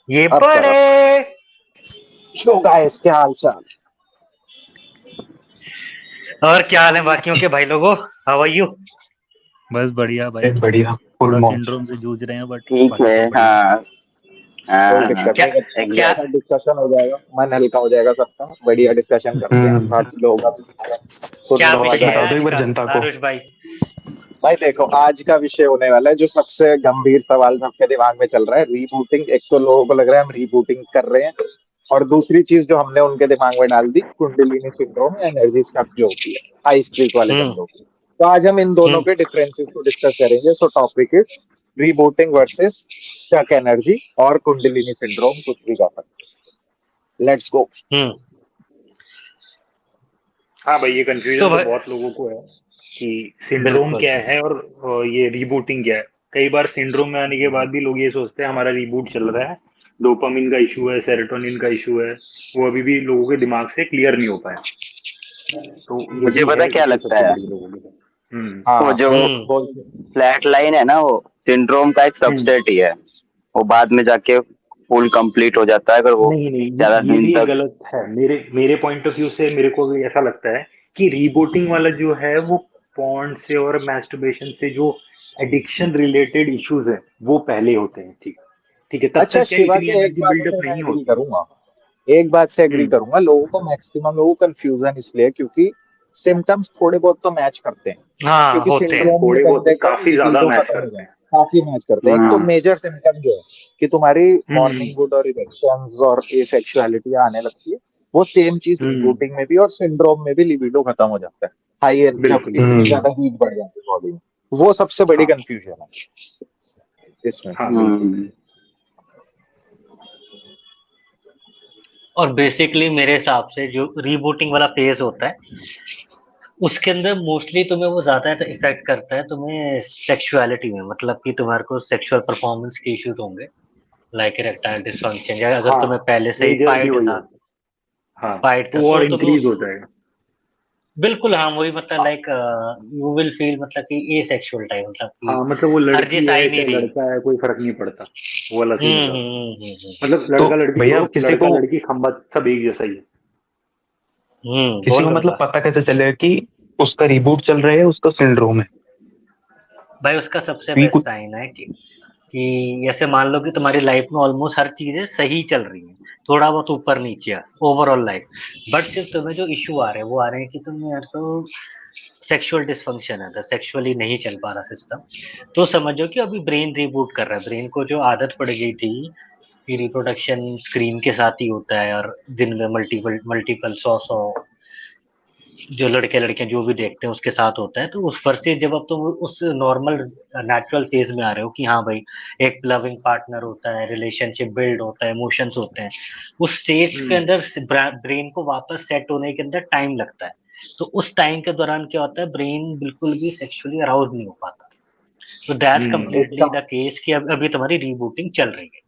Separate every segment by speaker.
Speaker 1: ये
Speaker 2: अब
Speaker 1: पड़े।
Speaker 2: शो गाइस, क्या हाल चाल?
Speaker 1: और क्या हाल है बाकियों के भाई लोगों? How are you?
Speaker 3: बस बढ़िया भाई,
Speaker 4: बढ़िया फुल
Speaker 3: थोड़ा
Speaker 4: मौज।
Speaker 3: सिंड्रोम से जूझ रहे हैं बट
Speaker 5: ठीक
Speaker 3: बाकी
Speaker 5: है।
Speaker 3: सब बढ़िया।
Speaker 5: हाँ
Speaker 2: कोई
Speaker 5: हाँ हाँ
Speaker 2: दिक्कत
Speaker 1: क्या
Speaker 2: नहीं,
Speaker 1: क्या
Speaker 2: अच्छा डिस्कशन हो जाएगा, मन हल्का हो जाएगा सबका। बढ़िया डिस्कशन करते हैं, बाकी लोग अब
Speaker 1: क्या
Speaker 2: सुनने
Speaker 4: टॉपिक
Speaker 1: विषय
Speaker 2: वाले
Speaker 1: है
Speaker 4: बता
Speaker 2: हैं।
Speaker 4: दो एक
Speaker 1: आज
Speaker 4: बार
Speaker 1: का,
Speaker 4: जनता को।
Speaker 1: आरुष भाई?
Speaker 2: भाई देखो, आज का विषय होने वाला है जो सबसे गंभीर सवाल सबके दिमाग में चल रहा है, रीबूटिंग। एक तो लोगों को लग रहा है हम रीबूटिंग कर रहे हैं, और दूसरी चीज जो हमने उनके दिमाग में डाल दी, कुंडलिनी सिंड्रोम या एनर्जी स्टक जो होती है हाई स्ट्रीक वाले
Speaker 1: हम्म
Speaker 2: बंदों की। तो आज हम इन दोनों
Speaker 1: हम्म
Speaker 2: के डिफरेंसेस को डिस्कस करेंगे। So topic is rebooting versus stuck energy और कुंडलिनी सिंड्रोम, कुछ भी कह सकते। Let's go.
Speaker 1: हम्म।
Speaker 4: हाँ भाई, ये कंफ्यूजन
Speaker 1: तो
Speaker 4: तो
Speaker 1: भाई
Speaker 4: बहुत लोगों को है कि सिंड्रोम
Speaker 1: बिल्कुल।
Speaker 4: क्या है और ये रीबूटिंग क्या है। कई बार सिंड्रोम में आने के बाद भी लोग ये सोचते हैं हमारा रीबूट चल रहा है, डोपामिन का इशू है, सेरोटोनिन का इशू है, वो अभी भी लोगों के दिमाग से क्लियर नहीं हो पाया। तो
Speaker 5: मुझे
Speaker 4: यही
Speaker 5: पता
Speaker 4: है
Speaker 5: क्या
Speaker 4: इशू
Speaker 5: लगता
Speaker 4: सबसे
Speaker 5: है,
Speaker 4: बड़ी लोगों के साथ।
Speaker 5: वो
Speaker 2: हाँ,
Speaker 5: जो
Speaker 1: हम्म।
Speaker 2: बोल।
Speaker 5: फ्लैट लाइन है ना, वो सिंड्रोम का एक
Speaker 4: हम्म
Speaker 5: सबसेट ही है। वो बाद में जाके फुल कंप्लीट हो जाता है अगर वो
Speaker 4: नहीं नहीं,
Speaker 5: ज्यादा
Speaker 4: ये
Speaker 5: दिन
Speaker 4: भी एक
Speaker 5: तक।
Speaker 4: गलत है। मेरे मेरे पॉइंट ऑफ व्यू से मेरे को भी ऐसा लगता है कि रीबूटिंग वाला जो है वो पॉर्न से और मैस्टरबेशन से जो एडिक्शन रिलेटेड इश्यूज है वो पहले होते हैं। ठीक ठीक है, तब
Speaker 2: अच्छा
Speaker 4: तक क्या
Speaker 2: शिवा,
Speaker 4: इतनी
Speaker 2: के एक
Speaker 4: एनर्जी
Speaker 2: बात
Speaker 4: बिल्डअप
Speaker 2: से मैं
Speaker 4: नहीं
Speaker 2: एग्री
Speaker 4: होती।
Speaker 2: करूंगा, एक बात से एग्री
Speaker 4: हम्म
Speaker 2: करूंगा। लोगों को, मैक्सिमम लोगों को कंफ्यूजन इसलिए क्योंकि सिम्टम्स थोड़े बहुत तो मैच करते हैं।
Speaker 1: हाँ,
Speaker 2: क्योंकि
Speaker 1: होते हैं।
Speaker 2: सिंड्रोम में
Speaker 4: थोड़े बहुत
Speaker 2: बंदे का
Speaker 4: काफी ज्यादा
Speaker 2: लिबिडो
Speaker 4: मैच
Speaker 2: खत्म हो
Speaker 4: करते
Speaker 2: जाए,
Speaker 4: हैं।
Speaker 2: काफी मैच करते हैं। एक तो
Speaker 5: हाँ
Speaker 2: मेजर सिम्टम जो है कि तुम्हारी
Speaker 4: हम्म
Speaker 2: मॉर्निंग वुड और इरेक्शंस और एसेक्सुअलिटी आने लगती है, वो सेम चीज
Speaker 4: हम्म
Speaker 2: रीबूटिंग में भी और सिंड्रोम में भी लिबिडो खत्म हो जाता है। हाई, जब
Speaker 4: बिल्कुल
Speaker 2: इतनी
Speaker 4: बिल्कुल।
Speaker 2: ज्यादा हीट बढ़ जाती है बॉडी में, वो सबसे बड़ी
Speaker 4: हाँ
Speaker 2: कंफ्यूजन है इसमें।
Speaker 4: हाँ बिल्कुल।
Speaker 5: हम्म
Speaker 1: और बेसिकली मेरे हिसाब से जो रीबूटिंग वाला फेज होता है उसके अंदर मोस्टली तुम्हें वो ज्यादा इफेक्ट करता है तुम्हें सेक्सुअलिटी में, मतलब कि तुम्हारे को सेक्सुअल परफॉर्मेंस के इश्यूज होंगे, लाइक इरेक्टाइल डिसफंक्शन, या अगर
Speaker 4: हाँ,
Speaker 1: तुम्हें पहले से ही
Speaker 4: मेजरली वही है। हाँ,
Speaker 1: पाइट था
Speaker 4: वो
Speaker 1: तो
Speaker 4: और
Speaker 1: तुम्हें
Speaker 4: इंक्रीज हो जाएगा।
Speaker 1: बिल्कुल हाँ वही, मतलब लाइक यू विल फील, मतलब कि ए सेक्सुअल टाइप, मतलब कि
Speaker 4: हाँ मतलब वो लड़की
Speaker 1: अर्जिश आ
Speaker 4: है
Speaker 1: ही नहीं
Speaker 4: चाहे
Speaker 1: रही।
Speaker 4: लड़का है कोई फर्क नहीं पड़ता, वो वाला सीन हो जाता है।
Speaker 1: हम्म।
Speaker 4: मतलब
Speaker 3: तो
Speaker 4: लड़का लड़की
Speaker 3: भैया
Speaker 4: छोड़ो,
Speaker 3: किसी
Speaker 4: लड़का
Speaker 3: को
Speaker 4: लड़की खंबा सब एक जैसा ही है।
Speaker 3: किसी
Speaker 1: बोल
Speaker 3: को
Speaker 1: लो
Speaker 3: मतलब
Speaker 1: बता।
Speaker 3: पता कैसे चलेगा कि उसका रिबूट चल रहा है, उसका सिंड्रोम है?
Speaker 1: भाई उसका सबसे
Speaker 3: क्योंकि
Speaker 1: बेस्ट
Speaker 3: कुछ
Speaker 1: साइन है कि जैसे मान लो कि तुम्हारी लाइफ में ऑलमोस्ट हर चीजें सही चल रही हैं, थोड़ा बहुत ऊपर नीचे है ओवरऑल लाइफ, बट सिर्फ तुम्हें जो इशू आ रहे हैं वो आ रहे हैं कि तुम यार तो सेक्सुअल डिसफंक्शन है, तो सेक्सुअली नहीं चल पा रहा सिस्टम। तो समझो कि अभी ब्रेन रिबूट कर रहा है, ब्रेन को जो आदत पड़ गई थी कि रिप्रोडक्शन स्क्रीन के साथ ही होता है और दिन में मल्टीपल मल्टीपल सौ सौ जो लड़के लड़कियां जो भी देखते हैं उसके साथ होता है, तो उस वर्सेस जब अब तुम उस नॉर्मल नेचुरल फेज में आ रहे हो कि हाँ भाई एक लविंग पार्टनर होता है, रिलेशनशिप बिल्ड होता है, इमोशंस होते हैं, उस स्टेज के
Speaker 4: हम्म
Speaker 1: अंदर ब्रेन को वापस सेट होने के अंदर टाइम लगता है। तो उस टाइम के दौरान क्या होता है, ब्रेन बिल्कुल भी सेक्सुअली अराउज नहीं हो पाता। तो दैट्स
Speaker 2: इसका
Speaker 1: कम्प्लीटली द केस कि अब अभी तुम्हारी रीबूटिंग चल रही है।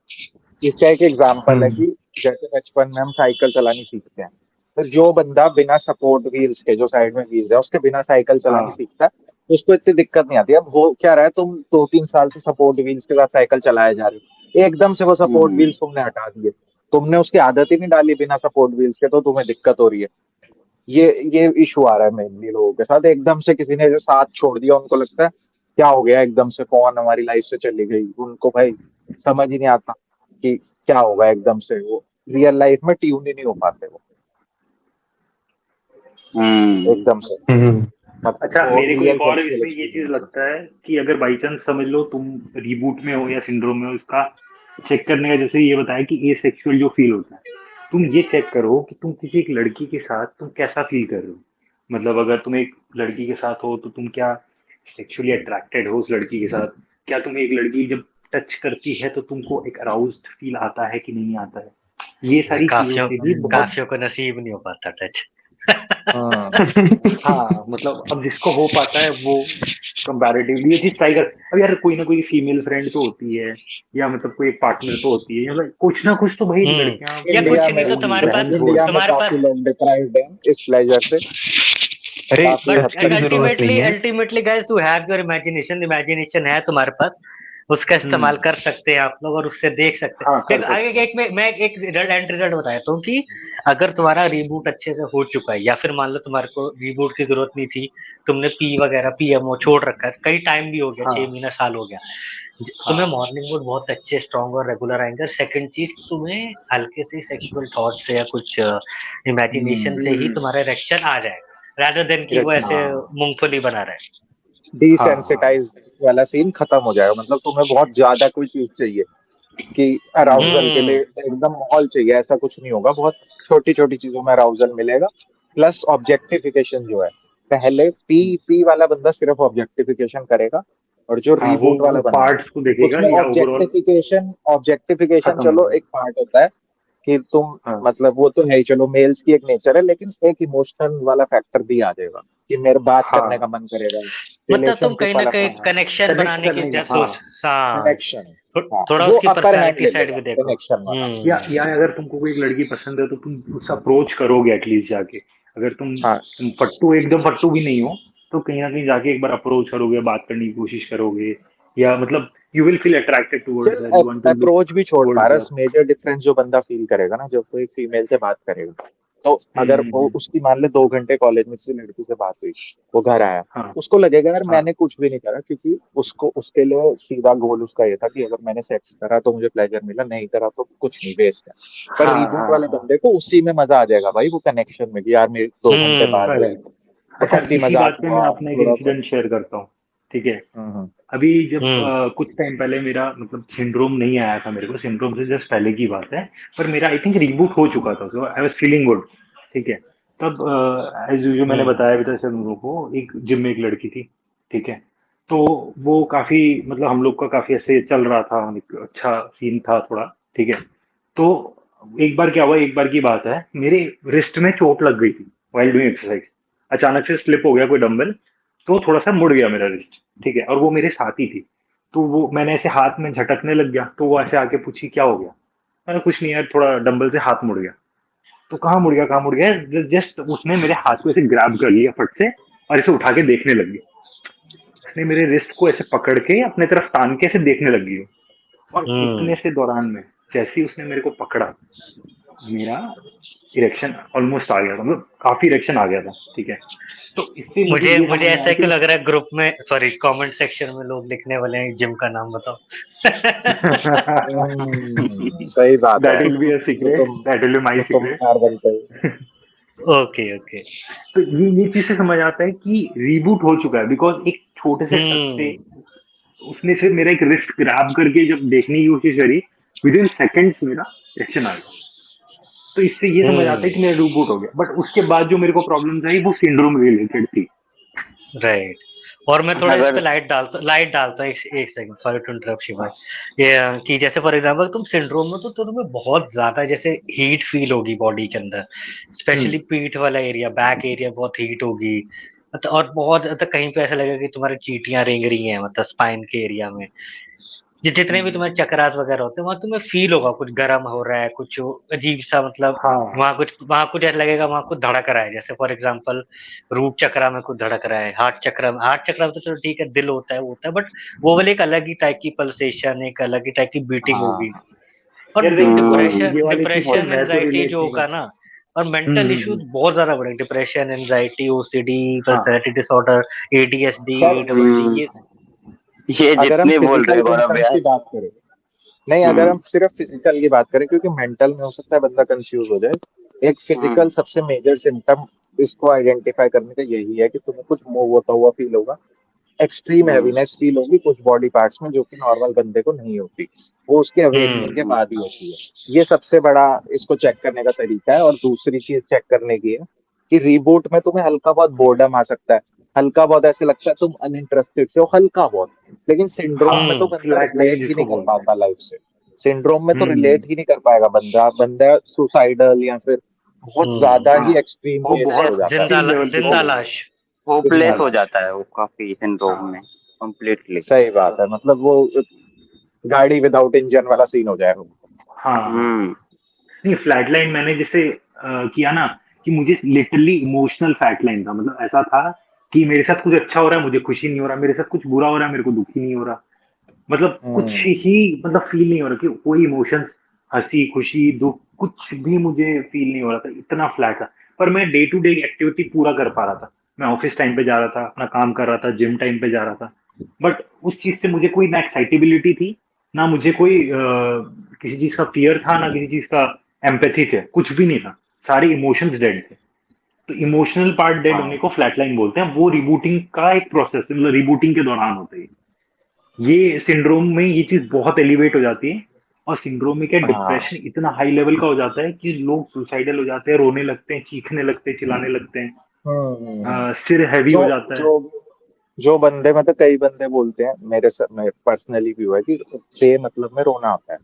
Speaker 2: इसका एक एग्जाम्पल है
Speaker 3: हम्म
Speaker 2: कि जैसे बचपन में हम साइकिल चलानी सीखते हैं, तो जो बंदा बिना सपोर्ट व्हील्स के, जो साइड में व्हील्स है उसके बिना साइकिल चलानी
Speaker 4: हाँ
Speaker 2: सीखता है, उसको इतनी दिक्कत नहीं आती। अब हो क्या रहा है, तुम 2-3 साल से सपोर्ट व्हील्स के साथ साइकिल चलाए जा रहे हो, एकदम से वो सपोर्ट
Speaker 5: हम्म
Speaker 2: व्हील्स तुमने हटा दिए, तुमने उसकी आदत ही नहीं डाली बिना सपोर्ट व्हील्स के, तो तुम्हें दिक्कत हो रही है। ये इशू आ रहा है मेनली लोगों के साथ। एकदम से किसी ने साथ छोड़ दिया, उनको लगता है क्या हो गया, एकदम से कौन हमारी लाइफ से चली गई, उनको भाई समझ ही नहीं आता कि क्या होगा एकदम से। वो रियल लाइफ में ट्यून ही नहीं हो पाते वो
Speaker 5: हम्म
Speaker 2: एकदम से,
Speaker 3: हम्म
Speaker 2: मतलब
Speaker 4: अच्छा,
Speaker 2: वो
Speaker 4: मेरे को
Speaker 2: रियल
Speaker 4: एक और
Speaker 2: सेक्सुअल
Speaker 4: इसमें ये चीज
Speaker 2: एक्सपीरियंस है।
Speaker 4: लगता है कि अगर बाई चांस समझ लो तुम रीबूट में हो या सिंड्रोम में हो, इसका चेक करने का जैसे ये बताया कि ए सेक्सुअल जो फील होता है, तुम ये चेक करो कि तुम किसी एक लड़की के साथ तुम कैसा फील कर रहे हो। मतलब अगर तुम एक लड़की के साथ हो तो तुम क्या सेक्सुअली अट्रैक्टेड हो उस लड़की के साथ, क्या तुम्हें एक लड़की जब टच करती है तो तुमको एक अराउज्ड फील आता है कि नहीं आता है। ये
Speaker 1: भाई
Speaker 4: सारी चीजों से भी बहुत।
Speaker 1: काफियों को नसीब नहीं हो पाता टच।
Speaker 4: हाँ हाँ, मतलब अब जिसको हो पाता है वो कंपैरेटिवली ये चीज ट्राई कर। अब यार कोई ना कोई फीमेल फ्रेंड तो होती है, या मतलब कोई एक पार्टनर तो होती है, या मतलब कुछ ना कुछ तो भाई लड़कियां
Speaker 1: या
Speaker 4: ये
Speaker 2: इंडिया
Speaker 1: कुछ
Speaker 2: में
Speaker 1: नहीं तो
Speaker 4: होगी
Speaker 1: तुम्हारे
Speaker 4: बहन
Speaker 1: पास
Speaker 4: होगी।
Speaker 2: इंडिया में
Speaker 1: तुम्हारे
Speaker 2: काफी
Speaker 1: पास
Speaker 2: लोग डिप्राइव्ड हैं इस प्लेजर से,
Speaker 3: अरे
Speaker 2: काफी हद
Speaker 1: बट
Speaker 3: उसकी
Speaker 2: तक।
Speaker 3: भी जरूरत नहीं
Speaker 1: अल्टीमेटली
Speaker 3: है।
Speaker 1: Ultimately guys to have your imagination, imagination है तुम्हारे पास, उसका इस्तेमाल कर सकते हैं आप लोग और उससे देख सकते हैं।
Speaker 2: हाँ कर
Speaker 1: फिर
Speaker 2: सकते
Speaker 1: आगे मैं एक रिजल्ट बताता हूँ कि अगर तुम्हारा रीबूट अच्छे से हो चुका है या फिर मान लो तुम्हारे को रीबूट की जरूरत नहीं थी, तुमने पी वगैरह पीएमओ छोड़ रखा है, कई टाइम भी हो गया,
Speaker 2: हाँ
Speaker 1: 6 महीना साल हो गया, तुम्हें
Speaker 2: हाँ
Speaker 1: मॉर्निंग मूड बहुत अच्छे स्ट्रांग और रेगुलर आएंगे। सेकंड चीज, तुम्हें हल्के से सेक्सुअल थॉट से या कुछ इमेजिनेशन से ही तुम्हारा इरेक्शन आ जाएगा, रादर देन कि वो
Speaker 4: इरेक्शन
Speaker 1: ऐसे
Speaker 2: हाँ
Speaker 1: मूंगफली बना रहा है।
Speaker 4: हाँ हाँ
Speaker 2: डिसेंसिटाइज वाला सीन खत्म हो जाएगा। मतलब तुम्हें बहुत ज्यादा कोई चीज चाहिए कि अराउजल के लिए
Speaker 1: हम्म
Speaker 2: एकदम माहौल चाहिए, ऐसा कुछ नहीं होगा। बहुत छोटी छोटी चीजों में अराउजल मिलेगा। प्लस ऑब्जेक्टिफिकेशन जो है, पहले पी पी वाला बंदा सिर्फ ऑब्जेक्टिफिकेशन करेगा, और जो
Speaker 4: हाँ, वो
Speaker 2: रीबूट वाला बंदा है
Speaker 4: पार्ट्स को देखेगा
Speaker 2: उसमें
Speaker 4: या ओवरऑल
Speaker 2: ऑब्जेक्टिफिकेशन
Speaker 4: खत्म हो
Speaker 2: चलो
Speaker 4: जाएगा।
Speaker 2: एक पार्ट होता है कि तुम,
Speaker 4: हाँ
Speaker 2: मतलब वो तो है ही, चलो मेल्स की एक नेचर है, लेकिन एक इमोशनल वाला फैक्टर भी आ जाएगा कि मेरे बात करने का
Speaker 4: हाँ
Speaker 2: मन करेगा,
Speaker 1: मतलब तुम
Speaker 2: रिलेशनशिप
Speaker 1: कहीं ना
Speaker 2: वाला
Speaker 1: कहीं
Speaker 2: फैक्टर,
Speaker 1: कनेक्शन
Speaker 4: कनेक्ट
Speaker 1: बनाने की
Speaker 4: करने का,
Speaker 1: जब
Speaker 4: हाँ।
Speaker 1: सोच, हाँ,
Speaker 2: कनेक्शन। हाँ
Speaker 1: थोड़ा
Speaker 2: वो
Speaker 1: उसकी
Speaker 2: अपर हैंड
Speaker 1: पर्सनालिटी
Speaker 2: ले
Speaker 1: साइड
Speaker 2: लेगा
Speaker 1: भी देखो।
Speaker 2: कनेक्शन वाला।
Speaker 4: या अगर तुमको कोई एक लड़की पसंद है तो तुम उससे अप्रोच करोगे एटलीस्ट जाके। अगर
Speaker 2: हाँ
Speaker 4: तुम फट्टू एकदम फट्टू भी नहीं हो तो कहीं ना कहीं जाके एक बार अप्रोच करोगे, बात करने की कोशिश करोगे, या मतलब you will feel attracted towards
Speaker 2: चल
Speaker 4: her, you want to look
Speaker 2: approach भी छोड़,
Speaker 4: towards her.
Speaker 2: Paras major difference जो बंदा फील करेगा ना जब कोई फीमेल से बात करेगा, तो अगर वो
Speaker 4: हम्म।
Speaker 2: उसकी मान ले 2 घंटे कॉलेज में किसी लड़की से बात हुई, वो घर आया,
Speaker 4: हाँ
Speaker 2: उसको लगेगा यार
Speaker 4: हाँ
Speaker 2: मैंने कुछ भी नहीं करा, क्योंकि उसको उसके लिए सीधा गोल उसका ये था कि अगर मैंने सेक्स करा तो मुझे प्लेजर मिला, नहीं करा तो कुछ नहीं, वेस्ट है। पर
Speaker 4: हाँ
Speaker 2: रीबूट
Speaker 4: हाँ
Speaker 2: वाले
Speaker 4: हाँ।
Speaker 2: बंदे को उसी में मजा आ जाएगा भाई, वो कनेक्शन में कि यार मेरे 2 घंटे बाद जो है
Speaker 4: करेक्ट।
Speaker 2: तो
Speaker 4: अच्छा,
Speaker 2: हंसी
Speaker 4: इसी
Speaker 2: मजाक
Speaker 4: बात पे मैं
Speaker 2: हुआ
Speaker 4: अपना एक
Speaker 2: थोड़ा सा।
Speaker 4: इंसिडेंट शेयर करता हूँ, ठीक है।
Speaker 2: हम्म
Speaker 4: अभी जब
Speaker 1: हम्म
Speaker 4: कुछ टाइम पहले मेरा मतलब सिंड्रोम नहीं आया था, मेरे को सिंड्रोम से जस्ट पहले की बात है, पर मेरा आई थिंक रिबूट हो चुका था, सो आई वाज फीलिंग गुड, ठीक है। तब एज यूजुअल मैंने
Speaker 1: हम्म
Speaker 4: बताया भी था सब लोगों को, एक जिम में एक लड़की थी, ठीक है। तो वो काफी मतलब हम लोग का काफी ऐसे चल रहा था, एक अच्छा सीन था थोड़ा, ठीक है। तो एक बार क्या हुआ, एक बार की बात है, मेरे रिस्ट में चोट लग गई थी वाइल डूइंग एक्सरसाइज। अचानक से स्लिप हो गया कोई डंबल, तो थोड़ा सा मुड़ गया मेरा रिस्ट, ठीक है। और वो मेरे साथ ही थी, तो वो मैंने ऐसे हाथ में झटकने लग गया, तो वो ऐसे आके पूछी क्या हो गया। मैंने कुछ नहीं यार, थोड़ा डंबल से हाथ मुड़ गया। तो कहाँ मुड़ गया, कहाँ मुड़ गया, जस्ट उसने मेरे हाथ को ऐसे ग्रैब कर लिया फट से और ऐसे उठा के देखने लग गई। उसने मेरे रिस्ट को ऐसे पकड़ के अपने तरफ तान के ऐसे देखने लगी वो। और
Speaker 1: हम्म
Speaker 4: इतने से दौरान में जैसे ही उसने मेरे को पकड़ा, मेरा इरेक्शन ऑलमोस्ट आ गया था, मतलब काफी इरेक्शन आ गया था, ठीक है। तो इससे मुझे
Speaker 1: मुझे
Speaker 4: ये
Speaker 1: मुझे
Speaker 4: समझ में आया
Speaker 1: ऐसा
Speaker 4: कि
Speaker 1: क्यों लग रहा है ग्रुप में, सॉरी, कमेंट सेक्शन में लोग लिखने वाले हैं जिम का नाम बताओ।
Speaker 2: सही बात है।
Speaker 4: That will be a secret, that will be my
Speaker 2: तो तुम
Speaker 4: सीक्रेट।
Speaker 2: यार बनते हो।
Speaker 1: Okay okay.
Speaker 4: तो ये चीज से समझ आता है कि रीबूट हो चुका है, बिकॉज एक छोटे से टच से
Speaker 1: हम्म
Speaker 4: उसने सिर्फ मेरा एक रिस्ट ग्रैब करके जब देखने की कोशिश करी, विद इन सेकेंड्स मेरा रिएक्शन आ गया। तो इससे ये समझ आता है
Speaker 1: हम्म
Speaker 4: कि मेरा रीबूट हो गया, बट उसके बाद जो मेरे को प्रॉब्लम्स आई वो सिंड्रोम रिलेटेड थी।
Speaker 1: राइट। और मैं थोड़ा इस पे
Speaker 5: अगर
Speaker 1: लाइट डालता हूँ, एक सेकंड, सॉरी टू इंटरप्ट शिवाय।
Speaker 4: हाँ
Speaker 1: ये कि जैसे फॉर एग्जांपल तुम सिंड्रोम में तो तुम्हें बहुत ज्यादा जैसे हीट फील होगी बॉडी के अंदर, स्पेशली
Speaker 4: हम्म
Speaker 1: पीठ वाला एरिया, बैक एरिया बहुत हीट होगी, मतलब और बहुत मतलब कहीं पे ऐसा लगेगा कि तुम्हारी चींटियां रेंग रही हैं, मतलब स्पाइन के एरिया में जितने भी तुम्हारे चक्रास वगैरह होते हैं वहां तुम्हें फील होगा कुछ गर्म हो रहा है, कुछ अजीब सा, मतलब
Speaker 4: हाँ
Speaker 1: वहां कुछ ऐसा लगेगा, वहां कुछ धड़क रहा है, जैसे फॉर एग्जांपल रूट चक्रा में कुछ धड़क रहा है, हार्ट चक्रा में तो चलो ठीक है, दिल होता है वो होता है, बट वो वाली एक अलग ही टाइप की पल्सेशन, एक अलग ही टाइप की बीटिंग होगी।
Speaker 2: हाँ
Speaker 1: और
Speaker 4: यार देख,
Speaker 1: डिप्रेशन
Speaker 4: ये वाली चीज से
Speaker 1: डिप्रेशन
Speaker 4: मैं तो
Speaker 1: एंजाइटी
Speaker 4: रिलेट
Speaker 1: जो
Speaker 4: नहीं
Speaker 1: होगा
Speaker 4: कर।
Speaker 1: ना, और मेंटल इश्यूज
Speaker 4: हम्म।
Speaker 1: बहुत ज्यादा बढ़ेंगे, डिप्रेशन, एंजाइटी, ओसीडी,
Speaker 4: हाँ
Speaker 1: पर्सनैलिटी डिसऑर्डर, एडीएसडी,
Speaker 2: पर
Speaker 1: एडबलडी, ये।
Speaker 5: ये
Speaker 2: अगर हम
Speaker 5: जितने बोल रहे
Speaker 2: फिजिकल
Speaker 5: हो गौरव
Speaker 2: सिम्टम्स
Speaker 5: यार।
Speaker 2: की बात करें, नहीं अगर
Speaker 5: हम्म
Speaker 2: हम सिर्फ फिजिकल की बात करें, क्योंकि मेंटल में हो सकता है बंदा कंफ्यूज हो जाए, एक फिजिकल
Speaker 5: हम्म
Speaker 2: सबसे मेजर सिम्टम इसको आइडेंटिफाई करने का यही है कि तुम्हें कुछ मूव होता हुआ फील होगा, एक्सट्रीम
Speaker 5: हम्म
Speaker 2: हैवीनेस फील होगी कुछ बॉडी पार्ट्स में जो कि नॉर्मल बंदे को नहीं होती, वो उसके अवेकनिंग के
Speaker 1: हम्म
Speaker 2: बाद ही होती है। ये सबसे बड़ा इसको चेक करने का तरीका है। और दूसरी चीज चेक करने की है कि रीबूट में तुम्हें हल्का बहुत बोर्डम आ सकता है, हल्का बहुत ऐसे लगता है तुम अनइंटरेस्टेड से हो, हल्का बहुत। लेकिन सिंड्रोम में
Speaker 4: हाँ,
Speaker 2: तो
Speaker 1: हम्म
Speaker 2: बंदा
Speaker 4: फ्लैट लाइन
Speaker 2: रिलेट ही
Speaker 4: जिसको
Speaker 2: नहीं कर
Speaker 4: बोलते हैं।
Speaker 2: पाता लाइफ से। सिंड्रोम में तो
Speaker 4: हम्म।
Speaker 2: रिलेट ही नहीं कर पाएगा बंदा, बंदा सुसाइडल या फिर बहुत ज्यादा
Speaker 1: हम्म
Speaker 4: हाँ,
Speaker 2: ही एक्सट्रीम
Speaker 5: वो
Speaker 2: केस में हो
Speaker 5: बहुत
Speaker 2: जाता है।
Speaker 4: लेवल पे
Speaker 1: जिंदा
Speaker 4: चले जाते
Speaker 1: लाश।
Speaker 4: हैं, जिंदा
Speaker 5: होपलेस हो
Speaker 4: लाश।
Speaker 5: जाता है वो काफी सिंड्रोम में, कंप्लीटली।
Speaker 2: सही बात है, मतलब वो गाड़ी विदाउट इंजन वाला सीन हो जाएगा।
Speaker 4: हाँ हाँ।
Speaker 5: हम्म
Speaker 4: नहीं, फ्लैट लाइन मैंने जिससे किया ना, कि मुझे लिटरली इमोशनल फ्लैट लाइन था, मतलब ऐसा था कि मेरे साथ कुछ अच्छा हो रहा है मुझे खुशी नहीं हो रहा, मेरे साथ कुछ बुरा हो रहा है मेरे को दुखी नहीं हो रहा, मतलब कुछ ही मतलब फील नहीं हो रहा कि कोई इमोशंस, हंसी खुशी दुख, कुछ भी मुझे फील नहीं हो रहा था, इतना फ्लैट था। पर मैं डे टू डे एक्टिविटी पूरा कर पा रहा था। मैं ऑफिस टाइम पे जा रहा था, अपना काम कर रहा था, जिम टाइम पे जा रहा था। बट उस चीज से मुझे कोई ना एक्साइटेबिलिटी थी, ना मुझे कोई किसी चीज का फियर था, ना किसी चीज का एम्पैथी थे, कुछ भी नहीं था। सारे इमोशंस डेड थे। तो इमोशनल पार्ट डेड होने को फ्लैटलाइन बोलते हैं। वो रिबूटिंग का एक प्रोसेस है, मतलब रिबूटिंग के दौरान होता है। ये सिंड्रोम में ये चीज बहुत एलिवेट हो जाती है, और सिंड्रोम में क्या डिप्रेशन इतना हाई लेवल का हो जाता है कि लोग सुसाइडल हो जाते हैं, रोने लगते हैं, चीखने लगते हैं, चिल्लाने लगते हैं, सिर हैवी
Speaker 2: जो
Speaker 4: हो जाता है।
Speaker 2: जो जो बंदे मतलब कई बंदे बोलते हैं, मैं पर्सनली भी हुआ है कि मतलब में रोना आता है।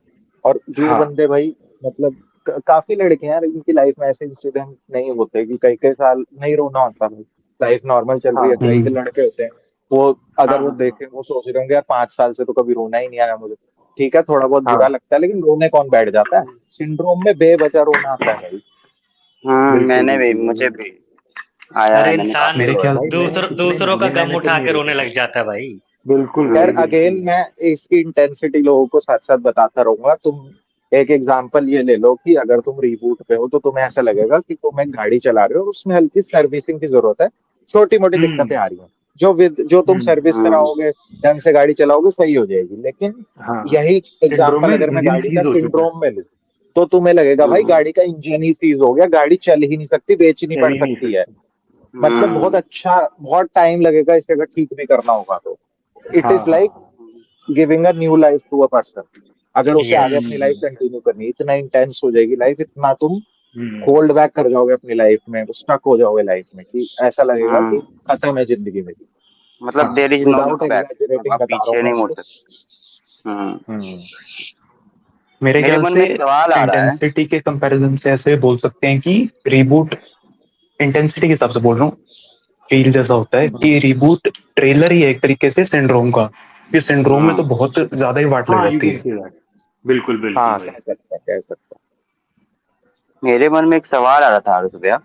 Speaker 2: और जो
Speaker 4: हाँ
Speaker 2: बंदे भाई मतलब काफी लड़के हैं यार, इनकी लाइफ में ऐसे इंसिडेंट नहीं होते कि कई कई साल नहीं रोना होता भाई, लाइफ नॉर्मल चल रही
Speaker 4: हाँ
Speaker 2: है। कई कई लड़के होते हैं, वो
Speaker 4: हाँ
Speaker 2: अगर वो
Speaker 4: हाँ
Speaker 2: देखें, वो सोच रहे होंगे यार 5 साल से तो कभी रोना ही नहीं आया मुझे। ठीक है, थोड़ा बहुत बुरा
Speaker 4: हाँ,
Speaker 2: लगता है, लेकिन रोने कौन बैठ जाता है? सिंड्रोम में बेवजह रोना आता है भाई।
Speaker 5: मैंने
Speaker 4: बिल्कुल
Speaker 5: भी,
Speaker 4: बिल्कुल
Speaker 5: मुझे
Speaker 4: भाई।
Speaker 5: भी आया
Speaker 1: अरे
Speaker 5: है, मैंने
Speaker 1: इंसान
Speaker 5: काफी
Speaker 3: मेरे
Speaker 5: रोया।
Speaker 3: ख्याल
Speaker 2: भाई मैं
Speaker 4: इतने
Speaker 1: दूसरों का
Speaker 4: ये
Speaker 1: गम
Speaker 4: मैंने तो
Speaker 1: उठा
Speaker 4: नहीं
Speaker 1: के रोने
Speaker 4: रोके
Speaker 1: लग
Speaker 4: थे।
Speaker 1: जाता है भाई।
Speaker 4: बिल्कुल
Speaker 2: यार
Speaker 4: भाई
Speaker 2: अगेन
Speaker 4: बिल्कुल।
Speaker 2: मैं इसकी इंटेंसिटी लोगों को साथ साथ बताता रहूंगा। तुम एक एग्जांपल ये ले लो कि अगर तुम रीबूट पे हो तो तुम्हें ऐसा लगेगा कि तुम एक गाड़ी चला रहे हो और उसमें हल्की सर्विसिंग की जरूरत है, छोटी मोटी दिक्कतें
Speaker 4: हम्म
Speaker 2: आ रही हैं, जो तुम
Speaker 4: हम्म।
Speaker 2: सर्विस
Speaker 5: हम्म।
Speaker 2: कराओगे, ढंग से गाड़ी चलाओगे, सही हो जाएगी। लेकिन
Speaker 4: हाँ हाँ।
Speaker 2: यही
Speaker 4: सिंड्रोम
Speaker 2: एग्जांपल
Speaker 4: में
Speaker 2: अगर मैं
Speaker 4: धीरे
Speaker 2: गाड़ी का
Speaker 4: सीज हो चुका है।
Speaker 2: सिंड्रोम में लूँ, तो तुम्हें लगेगा भाई
Speaker 5: हम्म।
Speaker 2: गाड़ी का इंजन ही सीज हो गया, गाड़ी चल ही नहीं सकती, बेचनी
Speaker 4: चल
Speaker 2: पड़
Speaker 4: ही नहीं
Speaker 2: सकती है।
Speaker 4: सकते।
Speaker 2: मतलब बहुत
Speaker 5: हम्म।
Speaker 2: अच्छा, बहुत टाइम लगेगा इसे अगर ठीक भी करना होगा तो। इट
Speaker 4: हाँ
Speaker 2: इज
Speaker 4: हाँ।
Speaker 2: Like giving a new life to a person. अगर उसे
Speaker 1: यस।
Speaker 2: आगे अपनी लाइफ कंटिन्यू करनी है, इतना इंटेंस हो जाएगी लाइफ, इतना तुम
Speaker 4: हम्म।
Speaker 2: होल्ड बैक कर जाओगे अपनी लाइफ में, स्टक हो जाओगे लाइफ में, कि ऐसा लगेगा कि
Speaker 5: हम्म।
Speaker 2: खत्म है जिंदगी मेरी।
Speaker 5: मतलब there is no
Speaker 2: without
Speaker 5: look back. अब
Speaker 2: एग्जैजरेटिंग
Speaker 5: आप
Speaker 2: बता रहा
Speaker 5: पीछे
Speaker 2: हूँ मैं
Speaker 5: नहीं मुड़
Speaker 2: इसको।
Speaker 5: सकते। हम्म।
Speaker 2: हम्म।
Speaker 3: मेरे
Speaker 5: मेरे
Speaker 3: ख्याल
Speaker 5: मन
Speaker 3: से
Speaker 5: में एक सवाल आ रहा है।
Speaker 3: इंटेंसिटी के कंपैरिजन से ऐसे बोल सकते हैं कि रीबूट, इंटेंसिटी के हिसाब से बोल रहा हूँ, फील जैसा होता है कि रिबूट ट्रेलर ही है एक तरीके से सिंड्रोम का। कि सिंड्रोम में तो
Speaker 5: हम्म।
Speaker 3: बहुत ज्यादा ही वाट लग
Speaker 4: हाँ यू
Speaker 3: जाती
Speaker 4: कैन
Speaker 3: है।
Speaker 4: Say that. बिल्कुल बिल्कुल
Speaker 2: हाँ,
Speaker 4: भाई।
Speaker 2: कह सकते हैं, कह सकते
Speaker 5: मेरे मन में एक सवाल आ रहा था आरुष भैया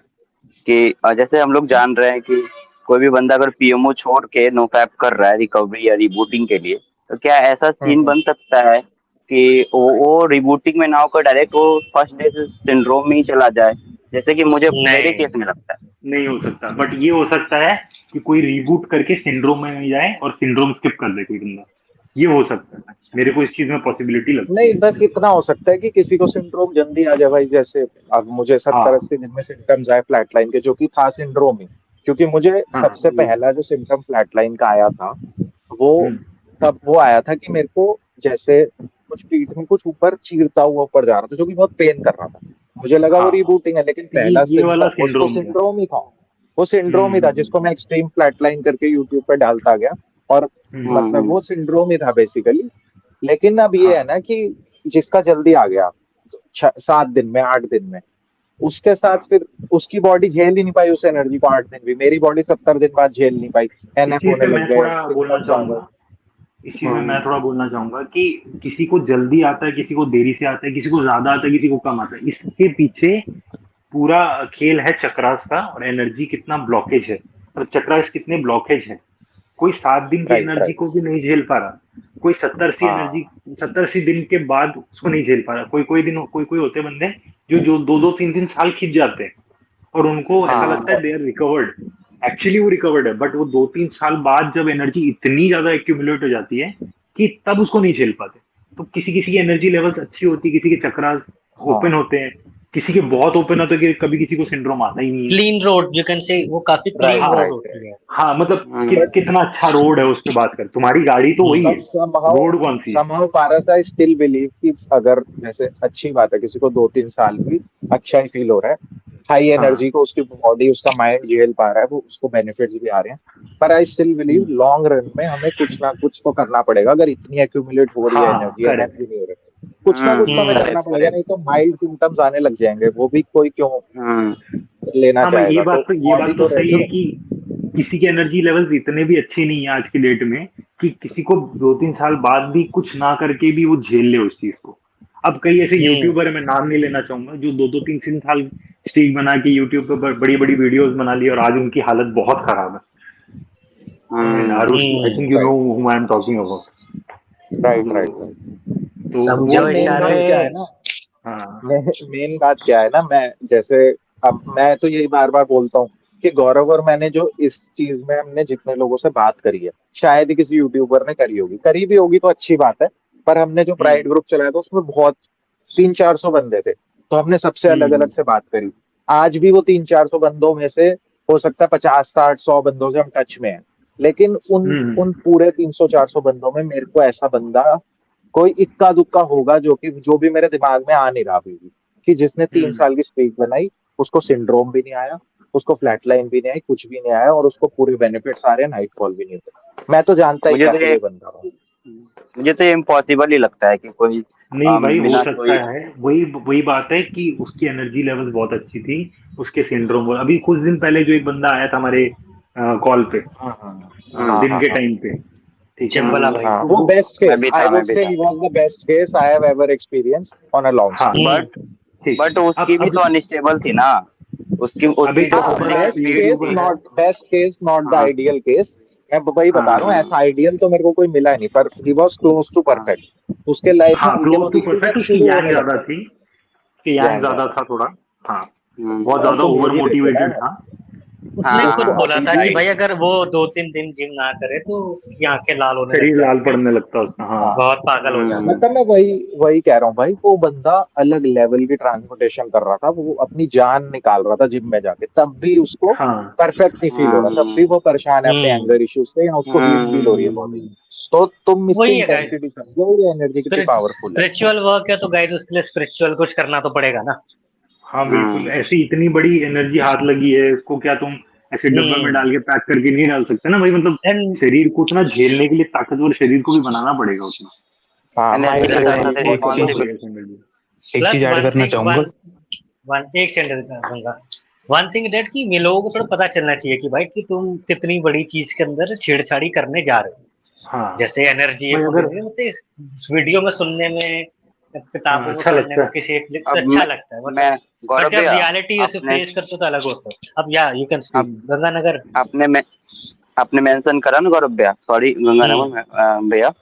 Speaker 5: कि जैसे हम लोग जान रहे हैं कि कोई भी बंदा अगर पीएमओ छोड़ के नो फैप कर रहा है रिकवरी या रिबूटिंग के लिए, तो क्या ऐसा
Speaker 2: हैं।
Speaker 5: सीन बन सकता है कि वो रिबूटिंग में ना होकर डायरेक्ट वो फर्स्ट डे से सिंड्रोम में ही चला जाए, जैसे कि मुझे मेरे
Speaker 1: नहीं,
Speaker 5: केस में लगता है।
Speaker 4: नहीं हो सकता, बट ये हो सकता है कि कोई रीबूट करके सिंड्रोम में नहीं जाए और सिंड्रोम स्किप कर दे कोई बंदा। ये हो सकता है। मेरे को इस चीज में पॉसिबिलिटी लगती
Speaker 2: नहीं,
Speaker 4: है।
Speaker 2: बस इतना हो सकता है कि किसी को सिंड्रोम जल्दी आ जाए भाई। जैसे अब मुझे 70-80
Speaker 4: हाँ
Speaker 2: दिन में सिम्टम्स आए फ्लैटलाइन के, जो कि था सिंड्रोम ही। क्योंकि मुझे
Speaker 4: हाँ।
Speaker 2: सबसे पहला जो सिम्टम फ्लैटलाइन का आया था, वो
Speaker 4: हम्म।
Speaker 2: तब वो आया था कि मेरे को जैसे कुछ पीठ में कुछ ऊपर चीरता हुआ ऊपर जा रहा था, जो कि बहुत पेन कर रहा था। मुझे लगा वो
Speaker 4: हाँ हाँ।
Speaker 2: रिबूटिंग है, लेकिन पहला
Speaker 4: ये वाला
Speaker 2: सिम्टम वो तो
Speaker 4: सिंड्रोम था।
Speaker 2: सिंड्रोम ही था। वो सिंड्रोम ही था जिसको मैं एक्सट्रीम फ्लैटलाइन करके यूट्यूब पे डालता गया। और मतलब
Speaker 5: हम्म।
Speaker 2: वो सिंड्रोम ही था बेसिकली। लेकिन अब ये है
Speaker 4: हाँ
Speaker 2: ना कि जिसका जल्दी आ गया 7 दिन में, 8 दिन में, उसके साथ
Speaker 4: हाँ।
Speaker 2: फिर उसकी बॉडी झेल ही नहीं पाई उस एनर्जी को 8 दिन भी। मेरी बॉडी 70 दिन बाद झेल नहीं पाई,
Speaker 4: इस
Speaker 2: एनएफ
Speaker 4: चीज
Speaker 2: होने
Speaker 4: पे
Speaker 2: लग
Speaker 4: मैं
Speaker 2: गए,
Speaker 4: थोड़ा बोलना
Speaker 2: सिम्टम्स आ गए।
Speaker 4: चाहूंगा। इस चीज में मैं थोड़ा बोलना चाहूंगा कि किसी को जल्दी आता है, किसी को देरी से आता है, किसी को ज्यादा आता है, किसी को कम आता है। इसके पीछे पूरा खेल है चक्रास का, और एनर्जी कितना ब्लॉकेज है, और चक्रास कितने ब्लॉकेज है। कोई 7 दिन की
Speaker 2: राइट,
Speaker 4: एनर्जी
Speaker 2: राइट।
Speaker 4: को भी नहीं झेल पा रहा। कोई 70 80 एनर्जी,
Speaker 2: हाँ,
Speaker 4: 70 80 दिन के बाद उसको नहीं झेल पा रहा। कोई कोई दिन, कोई कोई होते बंदे जो जो 2 2 3 3 साल खींच जाते हैं, और उनको ऐसा
Speaker 2: हाँ,
Speaker 4: लगता है दे आर रिकवर्ड। एक्चुअली वो रिकवर्ड है, बट वो 2 3 साल बाद जब एनर्जी इतनी ज्यादा एक्यूमुलेट हो जाती है कि तब उसको नहीं झेल पाते। तो किसी किसी की एनर्जी लेवल्स अच्छी होती है, किसी के चक्रास ओपन
Speaker 2: हाँ।
Speaker 4: होते हैं, किसी के बहुत ओपन होते हैं कि कभी किसी को सिंड्रोम आता ही नहीं है।
Speaker 1: Clean road you can say, वो काफी क्लीन
Speaker 2: राइट,
Speaker 4: हाँ
Speaker 1: रोड
Speaker 2: राइट, राइट।
Speaker 1: होती है।
Speaker 4: हाँ, मतलब
Speaker 2: बट
Speaker 4: कितना अच्छा रोड है उस पे बात कर, तुम्हारी गाड़ी तो वही
Speaker 1: हम्म।
Speaker 4: है,
Speaker 2: बट समहाउ
Speaker 4: रोड कौन सी है।
Speaker 2: Somehow Paras I still believe कि अगर जैसे अच्छी बात है किसी को 2-3 साल भी अच्छा ही फील हो रहा है, हाई
Speaker 4: हाँ
Speaker 2: एनर्जी को उसकी बॉडी उसका माइंड झेल पा रहा है, वो उसको बेनिफिट्स भी आ रहे हैं। पर I still believe long run में हमें कुछ ना कुछ तो करना पड़ेगा। अगर इतनी एक्यूमुलेट हो रही है
Speaker 4: हाँ
Speaker 2: एनर्जी, एनएफ भी
Speaker 4: करेक्ट।
Speaker 2: नहीं हो रही, कुछ ना कुछ तो हमें करना
Speaker 5: करेक्ट
Speaker 2: पड़ेगा, नहीं
Speaker 5: करेक्ट।
Speaker 2: तो माइल्ड सिम्टम्स आने लग जाएंगे, वो भी कोई क्यों
Speaker 5: हम्म।
Speaker 2: लेना
Speaker 4: हाँ मैं
Speaker 2: चाहेगा। तो
Speaker 4: ये
Speaker 2: बॉडी
Speaker 4: बात तो
Speaker 2: को
Speaker 4: सही
Speaker 2: रेडी
Speaker 4: है
Speaker 2: रखना।
Speaker 4: कि किसी के एनर्जी लेवल्स इतने भी अच्छे नहीं है आज की डेट में कि किसी को 2 3 साल बाद भी कुछ ना करके भी वो झेल ले उस चीज को। अब कई ऐसे
Speaker 1: हम्म।
Speaker 4: यूट्यूबर है, मैं नाम नहीं लेना चाहूंगा, जो 2 2 3 3 साल स्ट्रीक बना के यूट्यूब पे बड़ी बड़ी वीडियोस बना ली और आज उनकी हालत बहुत खराब है। And
Speaker 5: hmm.
Speaker 4: Aarush, I
Speaker 1: hmm.
Speaker 4: Think you know
Speaker 2: right.
Speaker 4: Who I am talking about.
Speaker 2: Right right.
Speaker 4: तो
Speaker 1: समझो
Speaker 2: मेन बात
Speaker 1: इशारे।
Speaker 2: क्या है ना,
Speaker 4: हाँ
Speaker 2: मेन बात क्या है ना, मैं जैसे अब मैं तो यही बार बार बोलता हूँ कि गौरव और मैंने जो इस चीज में हमने जितने लोगों से बात करी है, शायद ही किसी यूट्यूबर ने करी भी होगी तो अच्छी बात है, पर हमने जो प्राइड ग्रुप चलाया था उसमें बहुत 300-400 बंदे थे, तो हमने सबसे अलग अलग से बात करी। आज भी वो 300-400 बंदों में से हो सकता है 50-60-100 बंदों से हम टच में हैं, लेकिन उन उन पूरे 300-400 बंदों में मेरे को ऐसा बंदा कोई इक्का दुक्का होगा जो भी मेरे दिमाग में आ नहीं रहा अभी भी, कि जिसने 3 साल की स्ट्रीक बनाई, उसको सिंड्रोम भी नहीं आया, उसको फ्लैट लाइन भी नहीं आई, कुछ भी नहीं आया, और उसको पूरे बेनिफिट्स आ रहे हैं, नाइटफॉल भी नहीं होते। मैं तो जानता ही
Speaker 5: मुझे
Speaker 2: था
Speaker 5: तो
Speaker 2: कि
Speaker 5: ये
Speaker 2: ये बंदा होगा।
Speaker 5: मुझे तो ये इम्पॉसिबल ही लगता है कि कोई
Speaker 4: नहीं भाई, हो
Speaker 5: बिना
Speaker 4: सकता
Speaker 5: कोई।
Speaker 4: है, वही वही बात है कि उसकी एनर्जी लेवल्स बहुत अच्छी थी, उसके सिंड्रोम। अभी कुछ दिन पहले जो एक बंदा आया था हमारे कॉल पे,
Speaker 2: हाँ हाँ हाँ
Speaker 4: दिन
Speaker 2: हाँ
Speaker 4: के
Speaker 2: हाँ
Speaker 4: टाइम पे, ठीक है,
Speaker 1: जंबला भाई।
Speaker 2: हाँ,
Speaker 4: तो
Speaker 2: वो बेस्ट
Speaker 5: मैं
Speaker 2: केस,
Speaker 5: भी
Speaker 2: आई
Speaker 5: था
Speaker 2: वुड
Speaker 5: मैं भी
Speaker 2: से
Speaker 5: था
Speaker 2: he was the best case I have ever experience on a long
Speaker 5: हाँ
Speaker 2: स्ट्रीक।
Speaker 5: बट
Speaker 4: ठीक है।
Speaker 5: उसकी भी
Speaker 4: अब
Speaker 5: तो अनस्टेबल थी ना, उसकी
Speaker 4: अभी
Speaker 5: उसकी जो
Speaker 2: हाँ,
Speaker 5: opening speed.
Speaker 2: Best case not the
Speaker 5: हाँ
Speaker 2: आइडियल केस। मैं वही
Speaker 4: हाँ
Speaker 2: बता रहा हूँ,
Speaker 4: हाँ
Speaker 2: ऐसा आइडियल तो मेरे को कोई मिला ही नहीं, पर ही वॉज क्लोज टू
Speaker 5: हाँ
Speaker 2: परफेक्ट। उसके लाइफ में
Speaker 4: हाँ,
Speaker 2: हल्के
Speaker 4: क्लोज टू
Speaker 2: मोटी चीजें
Speaker 5: हम्म
Speaker 4: परफेक्ट। उसकी
Speaker 2: शुरू
Speaker 4: यांग
Speaker 2: होने
Speaker 4: ज्यादा
Speaker 2: लगती
Speaker 4: थी, उसकी
Speaker 2: हैं।
Speaker 4: यांग ज्यादा था थोड़ा। हाँ, बहुत
Speaker 5: हम्म,
Speaker 2: अब
Speaker 4: ज्यादा
Speaker 2: तुम ये
Speaker 4: ओवर
Speaker 2: भी देखो ना,
Speaker 4: मोटिवेटेड था।
Speaker 1: उसने
Speaker 5: हाँ
Speaker 1: खुद
Speaker 5: हाँ
Speaker 1: बोला
Speaker 2: अभी
Speaker 1: था
Speaker 2: भी
Speaker 1: कि
Speaker 5: राइट।
Speaker 1: भाई अगर वो 2-3 दिन जिम ना करे तो उसकी आंखें लाल होने लग
Speaker 4: शरीर लाल
Speaker 1: जाती हैं,
Speaker 4: पड़ने लगता है उसका। हाँ
Speaker 2: हाँ,
Speaker 1: बहुत पागल हो जाता है।
Speaker 2: मतलब मैं वही वही कह रहा हूँ भाई, वो बंदा अलग लेवल की ट्रांसपोर्टेशन कर रहा था, वो अपनी जान निकाल रहा था जिम में जाके, तब भी उसको
Speaker 4: हाँ
Speaker 2: परफेक्ट नहीं फील हो रहा, तब भी वो परेशान है अपने
Speaker 1: हम्म।
Speaker 2: एंगर इश्यूज से, या उसको हीट फील हो रही है बॉडी में। तो तुम इसकी
Speaker 1: वही है गाइस,
Speaker 2: इंटेंसिटी समझो, ये एनर्जी कितनी पावरफुल है।
Speaker 1: स्पिरिचुअल वर्क है तो गाइस उसके लिए स्पिरिचुअल कुछ करना तो पड़ेगा ना।
Speaker 4: हाँ बिल्कुल, ऐसी इतनी बड़ी एनर्जी हाथ लगी है उसको, क्या तुम ऐसे डब्बे में
Speaker 1: हम्म।
Speaker 4: डाल के पैक करके नहीं डाल सकते ना भाई? मतलब
Speaker 1: एंड
Speaker 4: शरीर को उतना झेलने के लिए ताकतवर शरीर को भी बनाना पड़ेगा उतना।
Speaker 2: हाँ,
Speaker 5: एनर्जी
Speaker 2: माइंड
Speaker 5: के
Speaker 2: से
Speaker 5: साथ
Speaker 2: भी
Speaker 5: साथ
Speaker 1: प्लस
Speaker 3: एक
Speaker 2: बहुत
Speaker 3: चीज
Speaker 4: बढ़िया
Speaker 5: रिस्पॉन्सिबिलिटी।
Speaker 4: से एनर्जी।
Speaker 3: एक चीज ऐड
Speaker 1: वन
Speaker 3: करना
Speaker 1: थिंग
Speaker 3: चाहूंगा।
Speaker 1: वन वन एक सेंटेंस दूंगा। वन थिंग दैट कि ये लोगों को थोड़ा पता चलना चाहिए कि भाई कि तुम कितनी बड़ी चीज के अंदर छेड़छाड़ी करने जा रहे हो।
Speaker 4: हाँ
Speaker 1: जैसे एनर्जी
Speaker 4: भाई,
Speaker 1: एक
Speaker 4: अगर
Speaker 1: होगी मतलब इस वीडियो में सुनने में, किताबों में
Speaker 4: अच्छा
Speaker 1: पढ़ने
Speaker 4: लगता
Speaker 1: में,
Speaker 4: है।
Speaker 1: किसी एक तो
Speaker 5: अब
Speaker 1: अच्छा लगता है
Speaker 5: मैं
Speaker 1: मतलब,
Speaker 5: गौरव
Speaker 1: बट जब
Speaker 5: भैया,
Speaker 1: रियलिटी उसे
Speaker 5: आपने
Speaker 1: फेस करते हो तो अलग होता है। अब या यू कैन स्पीक
Speaker 5: आप
Speaker 1: गंगानगर।
Speaker 5: आपने मैं आपने मेंशन करा ना गौरव भैया, सॉरी गंगानगर
Speaker 1: हम्म।
Speaker 5: भैया,